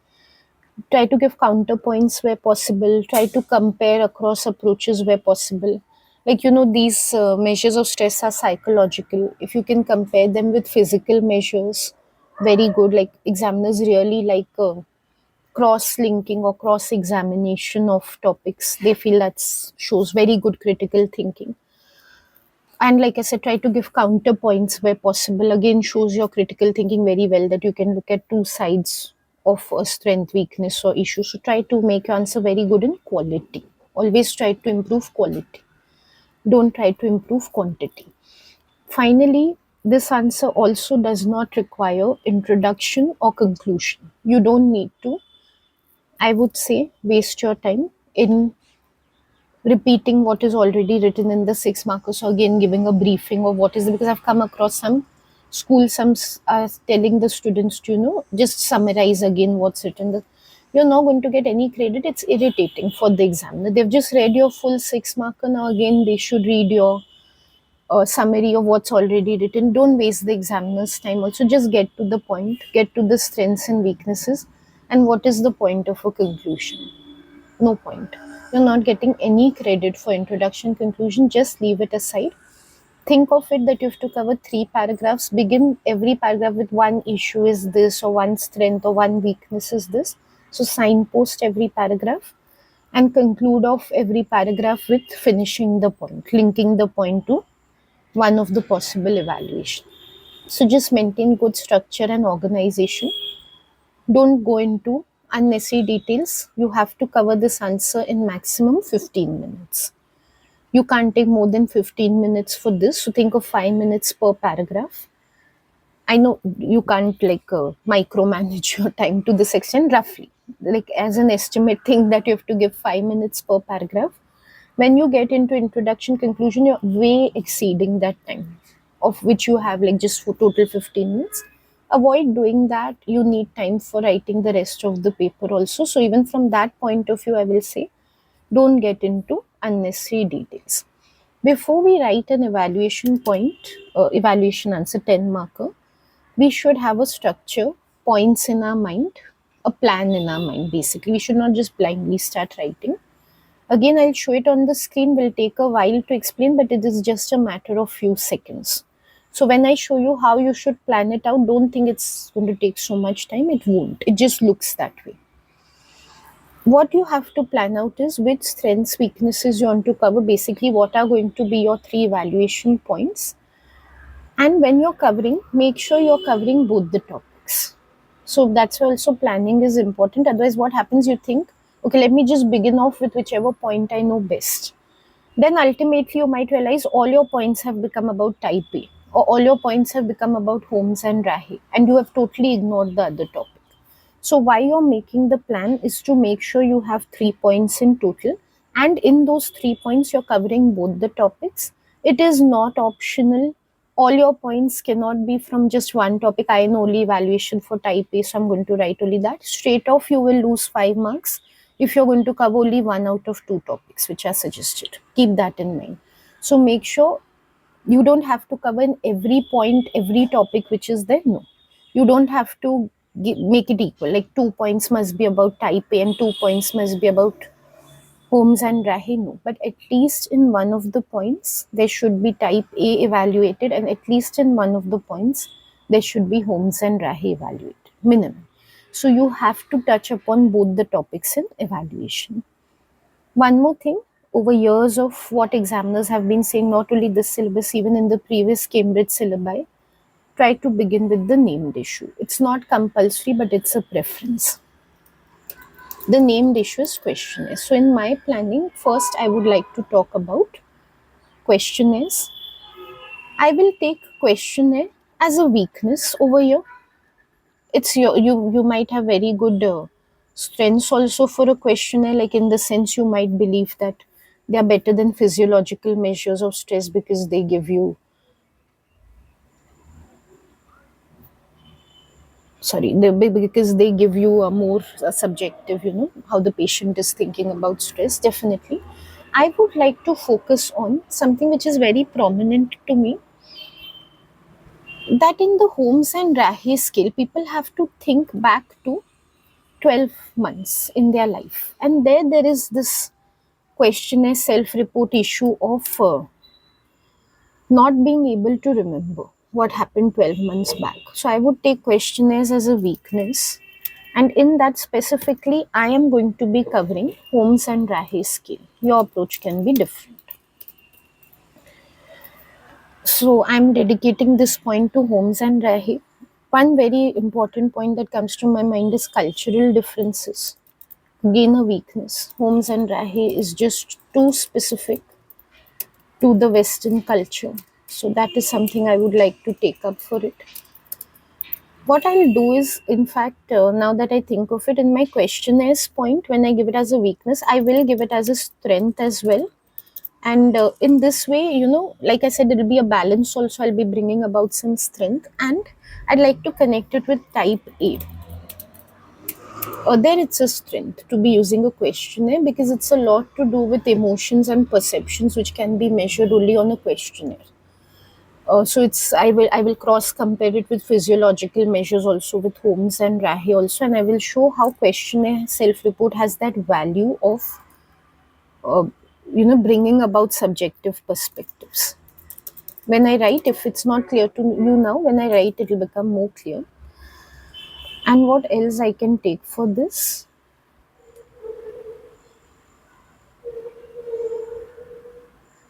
Speaker 1: Try to give counterpoints where possible. Try to compare across approaches where possible. Like, these measures of stress are psychological. If you can compare them with physical measures, very good. Like, examiners really like cross linking or cross examination of topics. They feel that shows very good critical thinking. And like I said, try to give counterpoints where possible. Again, shows your critical thinking very well, that you can look at two sides of a strength, weakness, or issue. So try to make your answer very good in quality. Always try to improve quality. Don't try to improve quantity. Finally, this answer also does not require introduction or conclusion. You don't need to, I would say, waste your time in repeating what is already written in the 6 markers, or again giving a briefing of what is it, because I've come across some schools, some are telling the students to, just summarize again what's written. You're not going to get any credit. It's irritating for the examiner. They've just read your full 6 marker. Now again, they should read your summary of what's already written. Don't waste the examiner's time. Also, just get to the point, get to the strengths and weaknesses, and what is the point of a conclusion. No point. You're not getting any credit for introduction, conclusion. Just leave it aside. Think of it that you have to cover 3 paragraphs. Begin every paragraph with one issue is this, or one strength, or one weakness is this. So signpost every paragraph, and conclude off every paragraph with finishing the point, linking the point to one of the possible evaluation. So just maintain good structure and organization. Don't go into unnecessary details. You have to cover this answer in maximum 15 minutes. You can't take more than 15 minutes for this. So think of 5 minutes per paragraph. I know you can't micromanage your time to this extent, roughly. Like, as an estimate, think that you have to give 5 minutes per paragraph. When you get into introduction, conclusion, you're way exceeding that time, of which you have like just for total 15 minutes. Avoid doing that. You need time for writing the rest of the paper also. So even from that point of view, I will say, don't get into unnecessary details. Before we write an evaluation point, evaluation answer 10 marker, we should have a structure, points in our mind, a plan in our mind. Basically, we should not just blindly start writing. Again, I'll show it on the screen. Will take a while to explain, but it is just a matter of few seconds. So when I show you how you should plan it out, don't think it's going to take so much time. It won't. It just looks that way. What you have to plan out is which strengths, weaknesses you want to cover. Basically, what are going to be your 3 evaluation points. And when you're covering, make sure you're covering both the topics. So that's why also planning is important. Otherwise, what happens, you think, okay, let me just begin off with whichever point I know best. Then ultimately you might realize all your points have become about type A. all your points have become about Holmes and Rahe, and you have totally ignored the other topic. So why you're making the plan is to make sure you have 3 points in total, and in those 3 points you're covering both the topics. It is not optional. All your points cannot be from just one topic. I know only evaluation for type A, so I'm going to write only that. Straight off, you will lose 5 marks if you're going to cover only one out of two topics which are suggested. Keep that in mind. So make sure you don't have to cover in every point, every topic which is there. No, you don't have to make it equal. Like 2 points must be about type A and 2 points must be about Holmes and Rahe. No, but at least in one of the points, there should be type A evaluated, and at least in one of the points, there should be Holmes and Rahe evaluated, minimum. So you have to touch upon both the topics in evaluation. One more thing, over years of what examiners have been saying, not only this syllabus, even in the previous Cambridge syllabi, try to begin with the named issue. It's not compulsory, but it's a preference. The named issue is questionnaire. So in my planning, first I would like to talk about questionnaires. I will take questionnaire as a weakness over here. It's you might have very good strengths also for a questionnaire, like in the sense you might believe that they are better than physiological measures of stress because they give you, because they give you a more subjective, how the patient is thinking about stress. Definitely I would like to focus on something which is very prominent to me, that in the Holmes and Rahe scale, people have to think back to 12 months in their life, and there is this questionnaire self report issue of not being able to remember what happened 12 months back. So I would take questionnaires as a weakness. And in that specifically, I am going to be covering Holmes and Rahe scale. Your approach can be different. So I'm dedicating this point to Holmes and Rahe. One very important point that comes to my mind is cultural differences. Again, a weakness. Holmes and Rahe is just too specific to the Western culture. So that is something I would like to take up for it. What I'll do is, in fact, now that I think of it, in my questionnaires point, when I give it as a weakness, I will give it as a strength as well. And in this way, like I said, it'll be a balance also. I'll be bringing about some strength, and I'd like to connect it with type A. There it's a strength to be using a questionnaire because it's a lot to do with emotions and perceptions which can be measured only on a questionnaire. So I will cross compare it with physiological measures also with Holmes and Rahe also, and I will show how questionnaire self report has that value of uh, bringing about subjective perspectives. When I write, if it's not clear to you now, when I write it will become more clear. And what else I can take for this?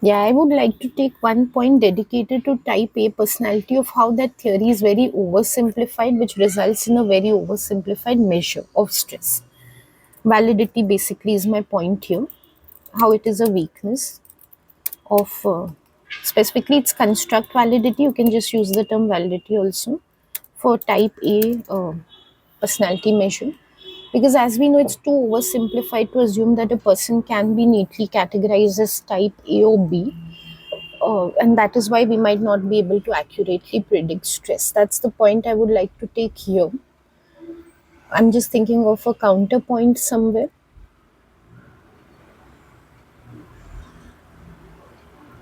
Speaker 1: Yeah, I would like to take one point dedicated to type A personality, of how that theory is very oversimplified, which results in a very oversimplified measure of stress. Validity basically is my point here, how it is a weakness of, specifically, it's construct validity. You can just use the term validity also for type A personality measure. Because as we know, it's too oversimplified to assume that a person can be neatly categorized as type A or B. And that is why we might not be able to accurately predict stress. That's the point I would like to take here. I'm just thinking of a counterpoint somewhere.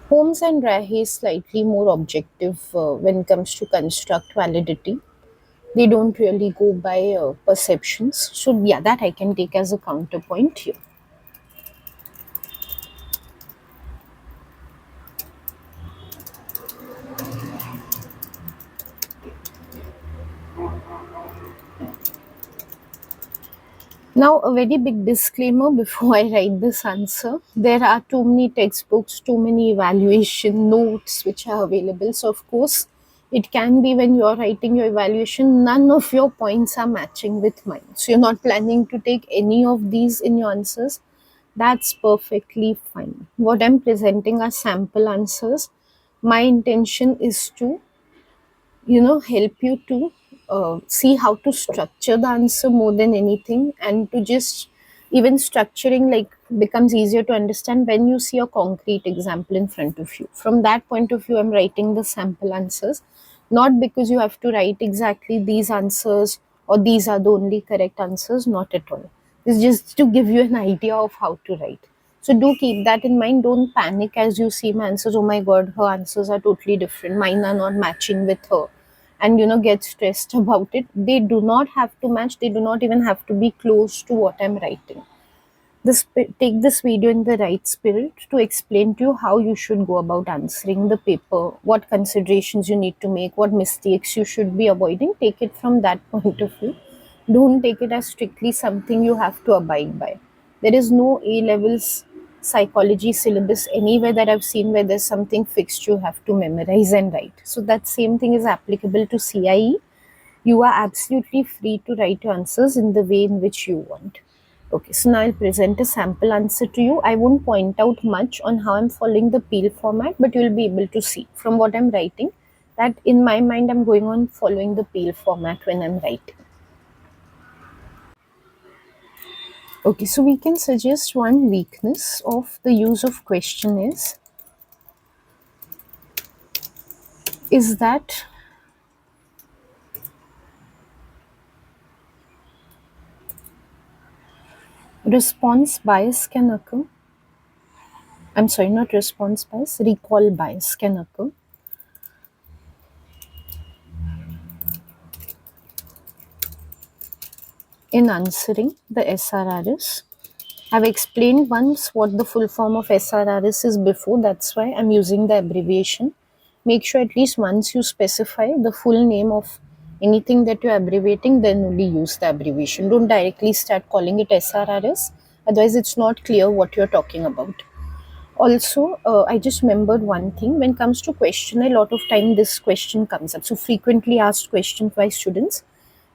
Speaker 1: Holmes and Rahe is slightly more objective when it comes to construct validity. They don't really go by perceptions. So, yeah, that I can take as a counterpoint here. Now, a very big disclaimer before I write this answer. There are too many textbooks, too many evaluation notes which are available. So, of course, it can be when you're writing your evaluation, none of your points are matching with mine. So, you're not planning to take any of these in your answers. That's perfectly fine. What I'm presenting are sample answers. My intention is to help you to see how to structure the answer more than anything, and to just even structuring like becomes easier to understand when you see a concrete example in front of you. From that point of view, I'm writing the sample answers, not because you have to write exactly these answers or these are the only correct answers, not at all. It's just to give you an idea of how to write. So do keep that in mind. Don't panic as you see my answers. Oh my god, her answers are totally different. Mine are not matching with her. And get stressed about it. They do not have to match. They do not even have to be close to what I'm writing. Take this video in the right spirit to explain to you how you should go about answering the paper, what considerations you need to make, what mistakes you should be avoiding. Take it from that point of view. Don't take it as strictly something you have to abide by. There is no A levels psychology syllabus anywhere that I've seen where there's something fixed you have to memorize and write. So that same thing is applicable to CIE. You are absolutely free to write your answers in the way in which you want. Okay, so now I'll present a sample answer to you. I won't point out much on how I'm following the Peel format, but you'll be able to see from what I'm writing that in my mind I'm going on following the Peel format when I'm writing. Okay, so we can suggest one weakness of the use of questionnaires is that response bias can occur. I'm sorry, not response bias, recall bias can occur. In answering the SRRS. I've explained once what the full form of SRRS is before, that's why I'm using the abbreviation. Make sure at least once you specify the full name of anything that you're abbreviating, then only use the abbreviation. Don't directly start calling it SRRS, otherwise it's not clear what you're talking about. Also, I just remembered one thing. When it comes to question, a lot of time this question comes up. So frequently asked question by students.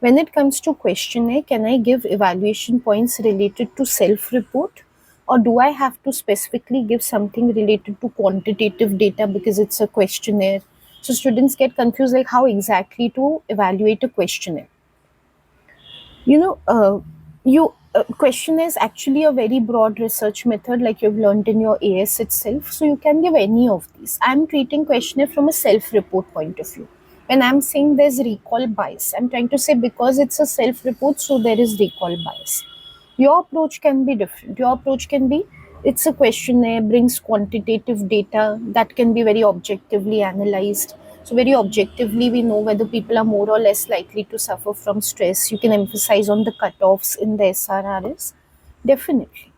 Speaker 1: When it comes to questionnaire, can I give evaluation points related to self-report, or do I have to specifically give something related to quantitative data because it's a questionnaire? So students get confused like how exactly to evaluate a questionnaire. You question is actually a very broad research method like you've learned in your AS itself, so you can give any of these. I'm treating questionnaire from a self-report point of view. When I'm saying there's recall bias, I'm trying to say because it's a self-report, so there is recall bias. Your approach can be different. Your approach can be it's a questionnaire, brings quantitative data that can be very objectively analyzed. So, very objectively, we know whether people are more or less likely to suffer from stress. You can emphasize on the cutoffs in the SRRS. Definitely,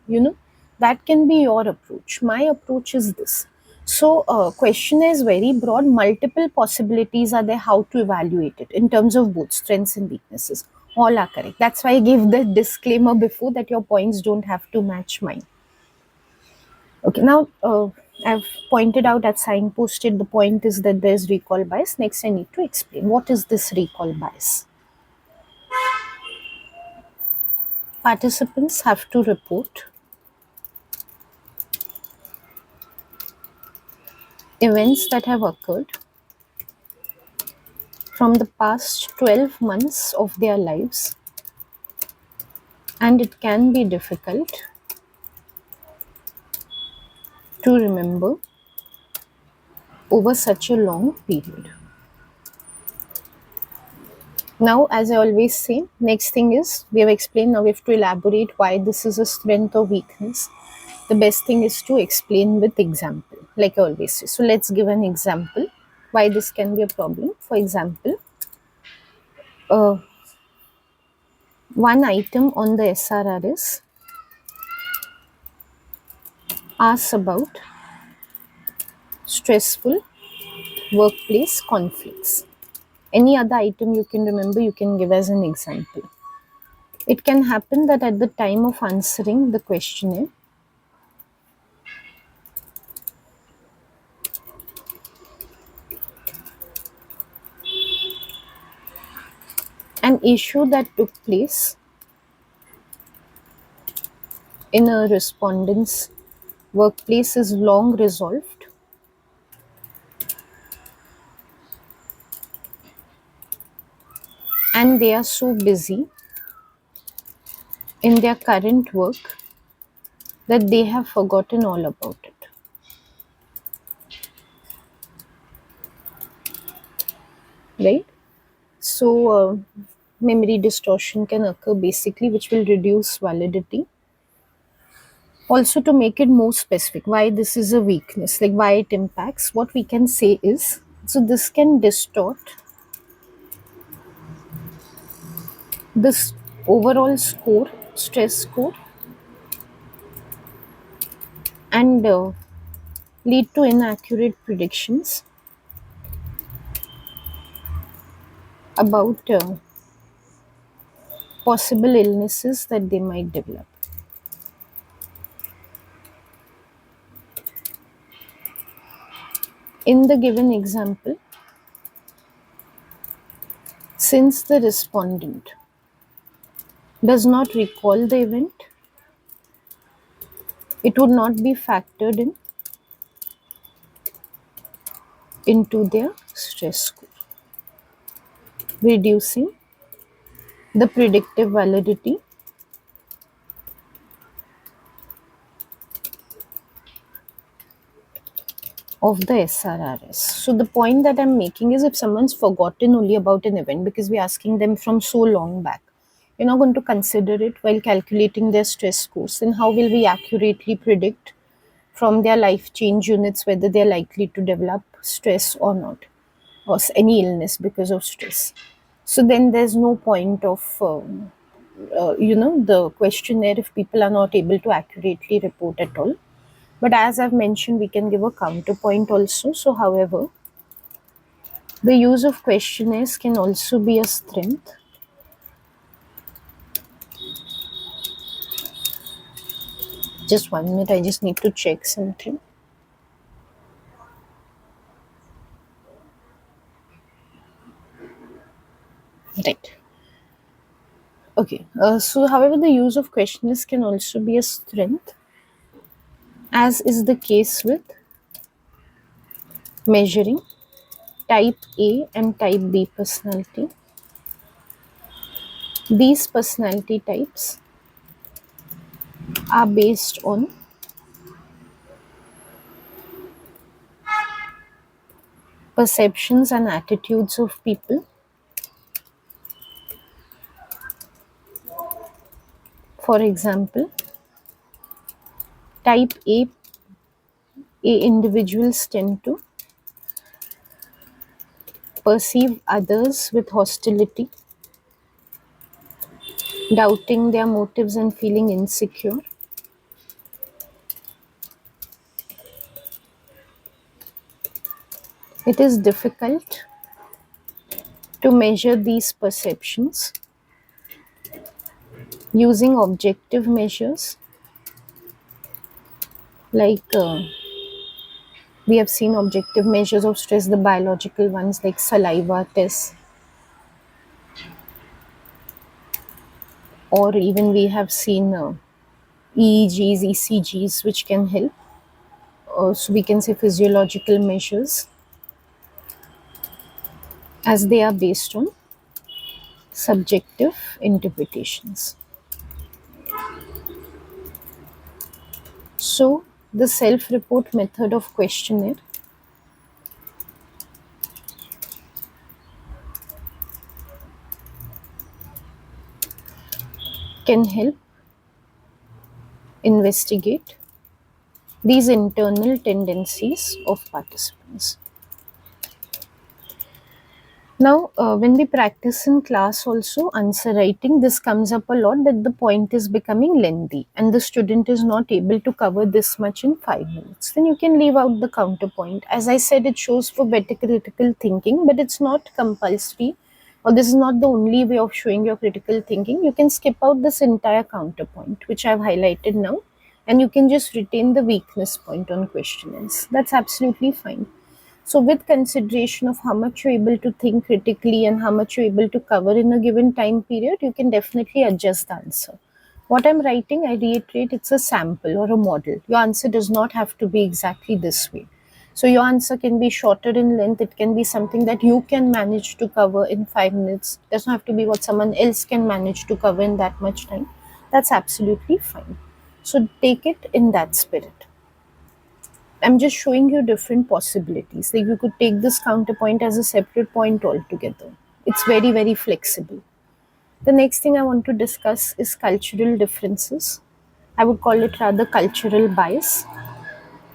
Speaker 1: that can be your approach. My approach is this. So, questionnaire is very broad. Multiple possibilities are there how to evaluate it in terms of both strengths and weaknesses. All are correct. That's why I gave the disclaimer before that your points don't have to match mine. Okay, now I've pointed out, I've signposted the point is that there's recall bias. Next, I need to explain what is this recall bias. Participants have to report events that have occurred from the past 12 months of their lives, and it can be difficult to remember over such a long period. Now, as I always say, next thing is we have explained, now we have to elaborate why this is a strength or weakness. The best thing is to explain with example, like I always say. So let's give an example why this can be a problem. For example, uh, one item on the SRRS asks about stressful workplace conflicts. Any other item you can remember, you can give as an example. It can happen that at the time of answering the questionnaire, an issue that took place in a respondent's workplace is long resolved and they are so busy in their current work that they have forgotten all about it. Right? So, memory distortion can occur basically, which will reduce validity. Also, to make it more specific, why this is a weakness, like why it impacts, what we can say is, so this can distort this overall score, stress score, and lead to inaccurate predictions about possible illnesses that they might develop. In the given example, since the respondent does not recall the event, it would not be factored into their stress score, reducing the predictive validity of the SRRS. So the point that I'm making is, if someone's forgotten only about an event because we're asking them from so long back, you're not going to consider it while calculating their stress scores. Then how will we accurately predict from their life change units whether they're likely to develop stress or not, or any illness because of stress? So then there's no point of the questionnaire if people are not able to accurately report at all. But as I've mentioned, we can give a counterpoint also. So, however, the use of questionnaires can also be a strength. Just 1 minute, I just need to check something. Right. Okay. So, however, the use of questionnaires can also be a strength, as is the case with measuring type A and type B personality. These personality types are based on perceptions and attitudes of people. For example, type A individuals tend to perceive others with hostility, doubting their motives and feeling insecure. It is difficult to measure these perceptions using objective measures, like we have seen objective measures of stress, the biological ones like saliva tests, or even we have seen EEGs, ECGs, which can help. So we can say physiological measures, as they are based on subjective interpretations. So the self-report method of questionnaire can help investigate these internal tendencies of participants. Now, when we practice in class also answer writing, this comes up a lot, that the point is becoming lengthy and the student is not able to cover this much in 5 minutes. Then you can leave out the counterpoint. As I said, it shows for better critical thinking, but it's not compulsory, or this is not the only way of showing your critical thinking. You can skip out this entire counterpoint, which I've highlighted now, and you can just retain the weakness point on questionnaires. That's absolutely fine. So, with consideration of how much you're able to think critically and how much you're able to cover in a given time period, you can definitely adjust the answer. What I'm writing, I reiterate, it's a sample or a model. Your answer does not have to be exactly this way. So your answer can be shorter in length. It can be something that you can manage to cover in 5 minutes. It doesn't have to be what someone else can manage to cover in that much time. That's absolutely fine. So take it in that spirit. I'm just showing you different possibilities. Like you could take this counterpoint as a separate point altogether. It's very, very flexible. The next thing I want to discuss is cultural differences. I would call it rather cultural bias.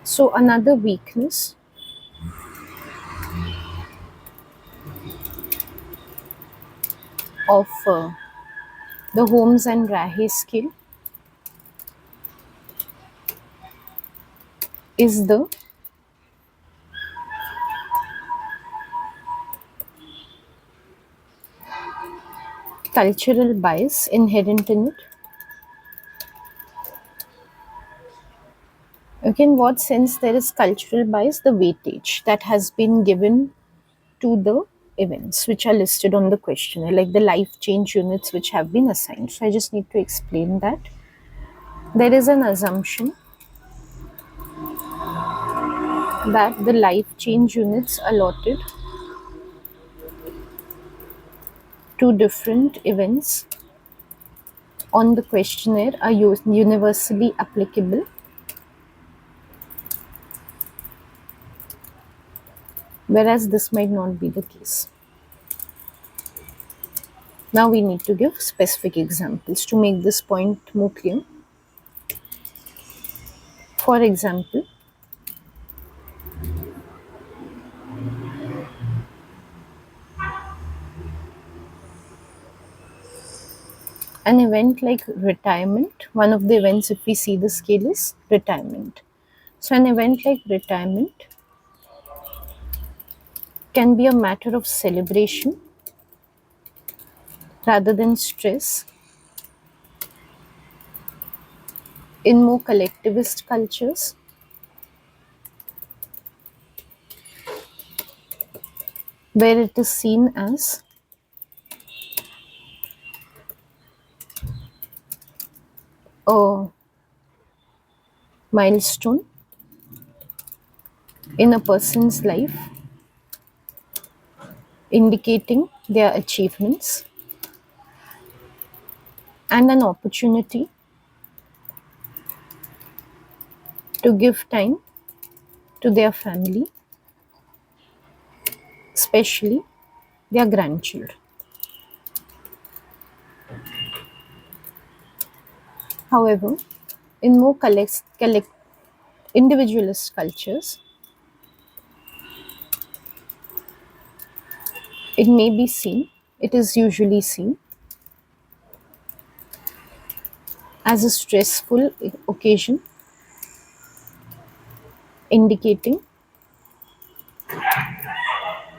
Speaker 1: So, another weakness of the Holmes and Rahe scale is the cultural bias inherent in it. Okay, in what sense there is cultural bias? The weightage that has been given to the events which are listed on the questionnaire, like the life change units which have been assigned. So I just need to explain that. There is an assumption that the life change units allotted to different events on the questionnaire are universally applicable, whereas this might not be the case. Now we need to give specific examples to make this point more clear. For example, an event like retirement, one of the events, if we see the scale, is retirement. So, an event like retirement can be a matter of celebration rather than stress. In more collectivist cultures, where it is seen as a milestone in a person's life, indicating their achievements and an opportunity to give time to their family, especially their grandchildren. However, in more individualist cultures, it may be seen, it is usually seen as a stressful occasion, indicating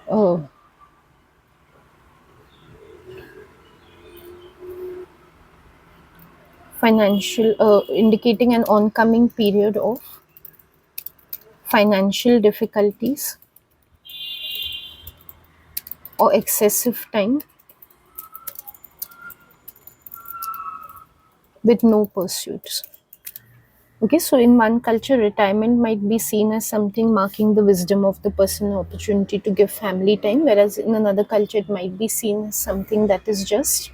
Speaker 1: uh, indicating an oncoming period of financial difficulties or excessive time with no pursuits. Okay, so in one culture, retirement might be seen as something marking the wisdom of the person, an opportunity to give family time, whereas in another culture, it might be seen as something that is just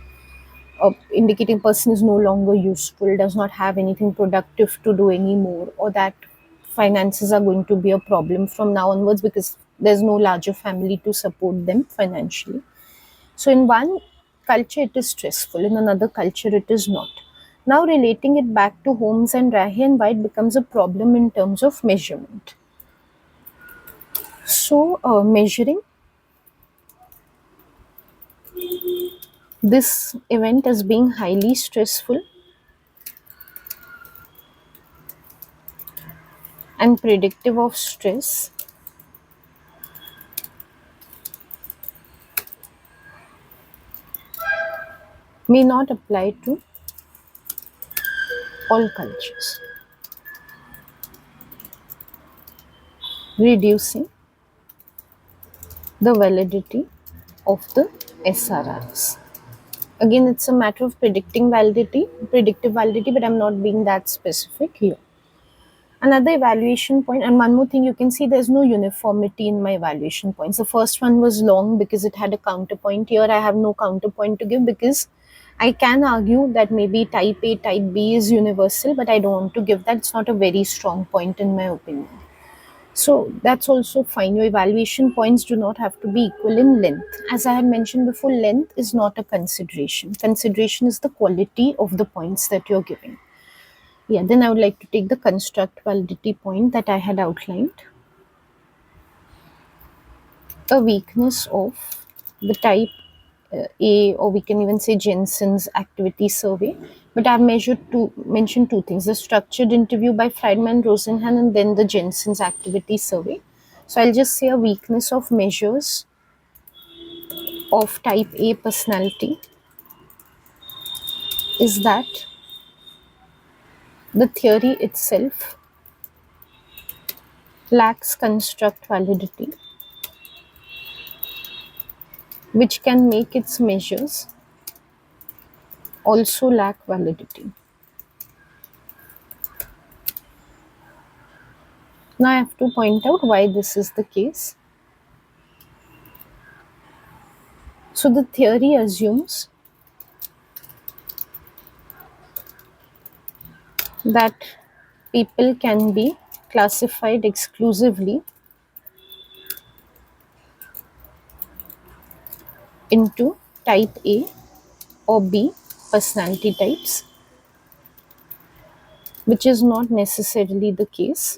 Speaker 1: indicating person is no longer useful, does not have anything productive to do anymore, or that finances are going to be a problem from now onwards because there's no larger family to support them financially. So in one culture it is stressful, in another culture it is not. Now relating it back to Holmes and Rahe and why it becomes a problem in terms of measurement. So measuring this event as being highly stressful and predictive of stress may not apply to all cultures, reducing the validity of the SRRs. Again, it's a matter of predictive validity, but I'm not being that specific here. Another evaluation point, and one more thing, you can see there's no uniformity in my evaluation points. The first one was long because it had a counterpoint. Here I have no counterpoint to give because I can argue that maybe type A, type B is universal, but I don't want to give that. It's not a very strong point in my opinion. So that's also fine. Your evaluation points do not have to be equal in length. As I had mentioned before, length is not a consideration. Consideration is the quality of the points that you're giving. Yeah, then I would like to take the construct validity point that I had outlined. A weakness of the type A, or we can even say Jensen's activity survey. But I've mentioned two things: the structured interview by Friedman, Rosenhan, and then the Jensen's activity survey. So I'll just say a weakness of measures of type A personality is that the theory itself lacks construct validity, which can make its measures also lack validity. Now I have to point out why this is the case. So the theory assumes that people can be classified exclusively into type A or B personality types, which is not necessarily the case.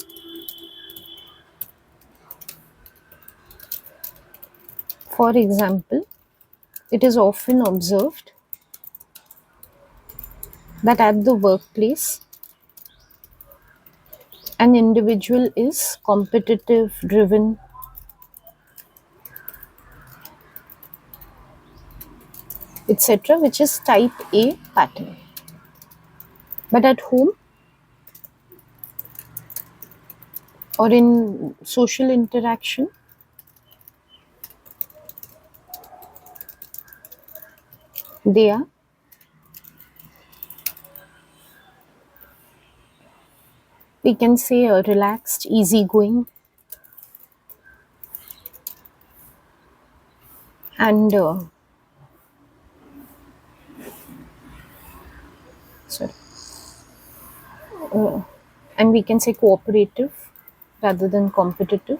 Speaker 1: For example, it is often observed that at the workplace, an individual is competitive, driven, etc., which is type A pattern. But at home or in social interaction, they are we can say relaxed, easygoing, and sorry, uh, and we can say cooperative rather than competitive.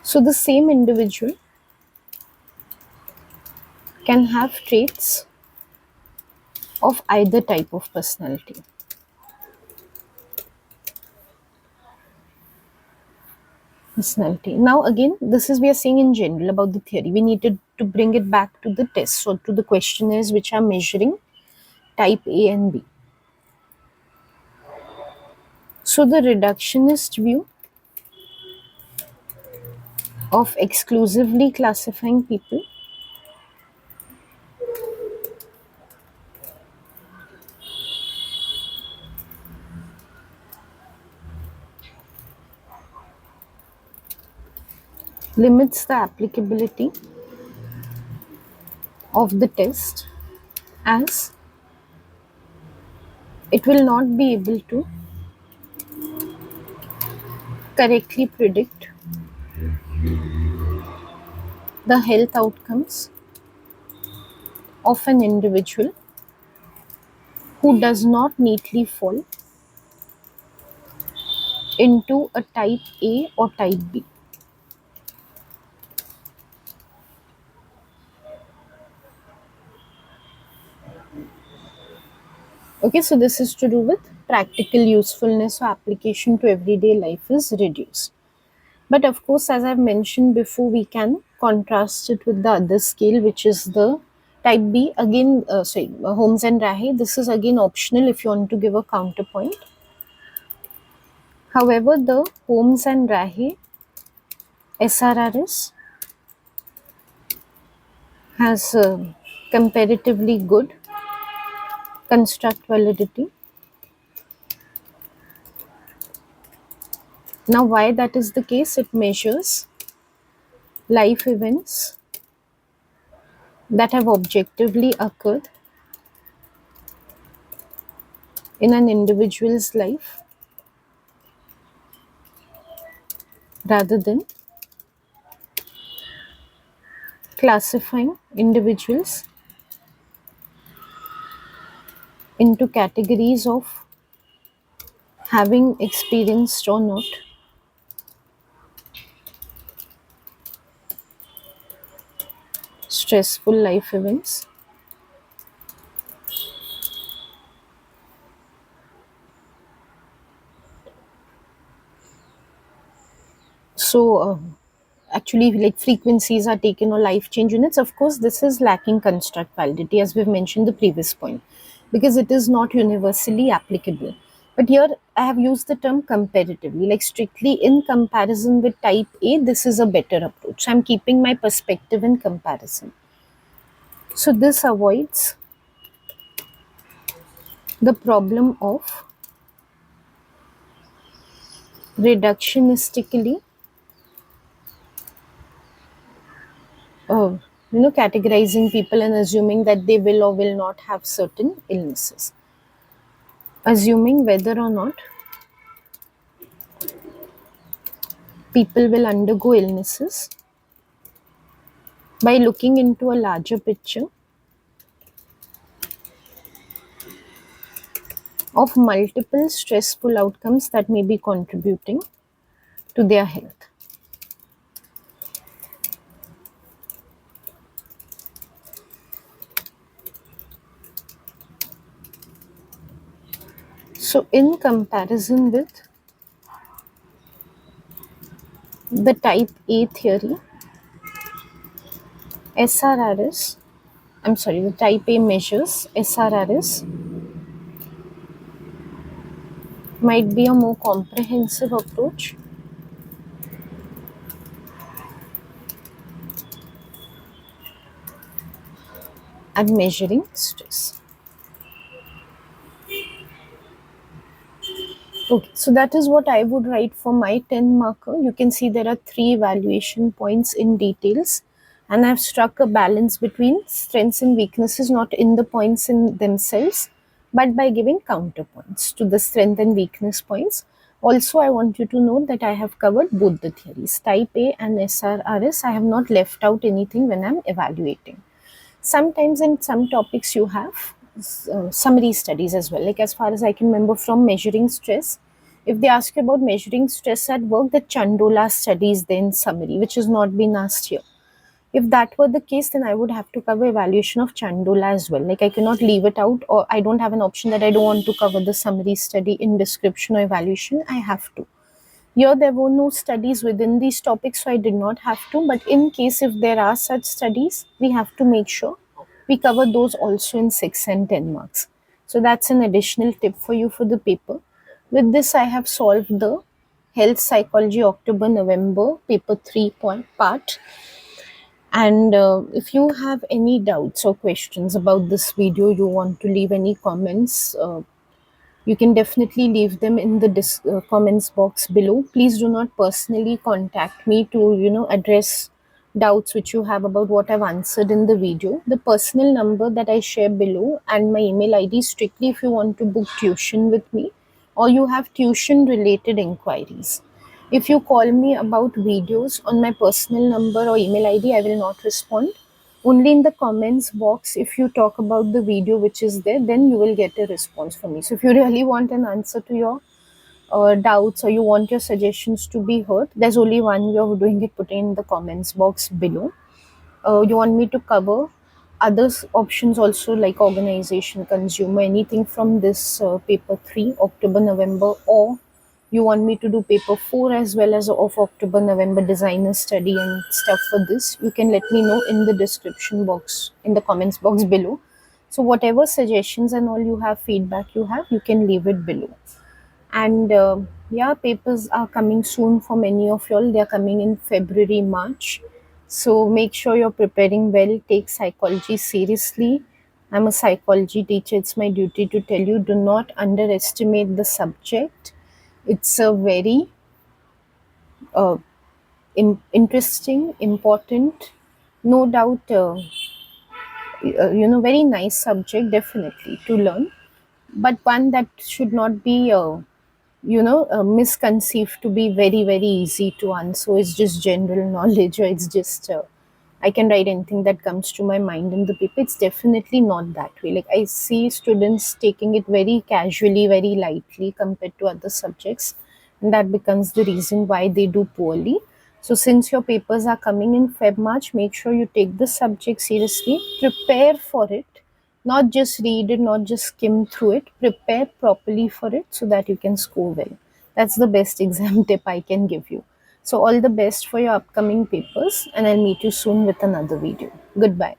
Speaker 1: So the same individual can have traits of either type of personality. Now again, this is we are saying in general about the theory. We needed to bring it back to the tests or to the questionnaires which are measuring type A and B. So the reductionist view of exclusively classifying people limits the applicability of the test, as it will not be able to correctly predict the health outcomes of an individual who does not neatly fall into a type A or type B. Okay, so this is to do with practical usefulness or application to everyday life is reduced. But of course, as I've mentioned before, we can contrast it with the other scale, which is the type B. Again, Holmes and Rahe. This is again optional if you want to give a counterpoint. However, the Holmes and Rahe SRRS has comparatively good construct validity. Now, why that is the case? It measures life events that have objectively occurred in an individual's life rather than classifying individuals into categories of having experienced or not stressful life events. So, actually, like frequencies are taken or life change units. Of course, this is lacking construct validity, as we've mentioned the previous point, because it is not universally applicable. But here, I have used the term comparatively, like strictly in comparison with type A, this is a better approach. So I'm keeping my perspective in comparison. So, this avoids the problem of reductionistically uh, categorizing people and assuming that they will or will not have certain illnesses. Assuming whether or not people will undergo illnesses by looking into a larger picture of multiple stressful outcomes that may be contributing to their health. So, in comparison with the type A theory, SRRS, I'm sorry, the type A measures, SRRS, might be a more comprehensive approach at measuring stress. Okay, so that is what I would write for my 10 marker. You can see there are 3 evaluation points in details, and I've struck a balance between strengths and weaknesses, not in the points in themselves, but by giving counterpoints to the strength and weakness points. Also, I want you to note that I have covered both the theories, type A and SRRS. I have not left out anything when I'm evaluating. Sometimes in some topics you have summary studies as well, like as far as I can remember from measuring stress, if they ask you about measuring stress at work, the Chandola studies then summary, which has not been asked here. If that were the case, then I would have to cover evaluation of Chandola as well. Like I cannot leave it out, or I don't have an option that I don't want to cover the summary study in description or evaluation. I have to. Here, there were no studies within these topics, so I did not have to. But in case if there are such studies, we have to make sure we cover those also in 6 and 10 marks. So that's an additional tip for you for the paper. With this, I have solved the Health Psychology October November paper 3 point part. And if you have any doubts or questions about this video, you want to leave any comments, you can definitely leave them in the comments box below. Please do not personally contact me to address doubts which you have about what I've answered in the video. The personal number that I share below and my email ID strictly if you want to book tuition with me or you have tuition related inquiries. If you call me about videos on my personal number or email ID, I will not respond. Only in the comments box, if you talk about the video which is there, then you will get a response from me. So if you really want an answer to your doubts or you want your suggestions to be heard, there's only one way of doing it, putting in the comments box below. You want me to cover other options also, like organization, consumer, anything from this paper 3 October November, or you want me to do paper 4 as well as of October November designer study and stuff for this, you can let me know in the description box, in the comments box below. So whatever suggestions and all you have, feedback you have, you can leave it below. And yeah, papers are coming soon for many of y'all. They are coming in February, March. So make sure you're preparing well. Take psychology seriously. I'm a psychology teacher. It's my duty to tell you, do not underestimate the subject. It's a very uh, interesting, important, no doubt, very nice subject, definitely to learn. but one that should not be misconceived to be very very easy to answer. It's just general knowledge, or it's just I can write anything that comes to my mind in the paper. It's definitely not that way. Like, I see students taking it very casually, very lightly compared to other subjects, and that becomes the reason why they do poorly. So since your papers are coming in Feb March, make sure you take the subject seriously, prepare for it, not just read it, not just skim through it, prepare properly for it so that you can score well. That's the best exam tip I can give you. So, all the best for your upcoming papers, and I'll meet you soon with another video. Goodbye.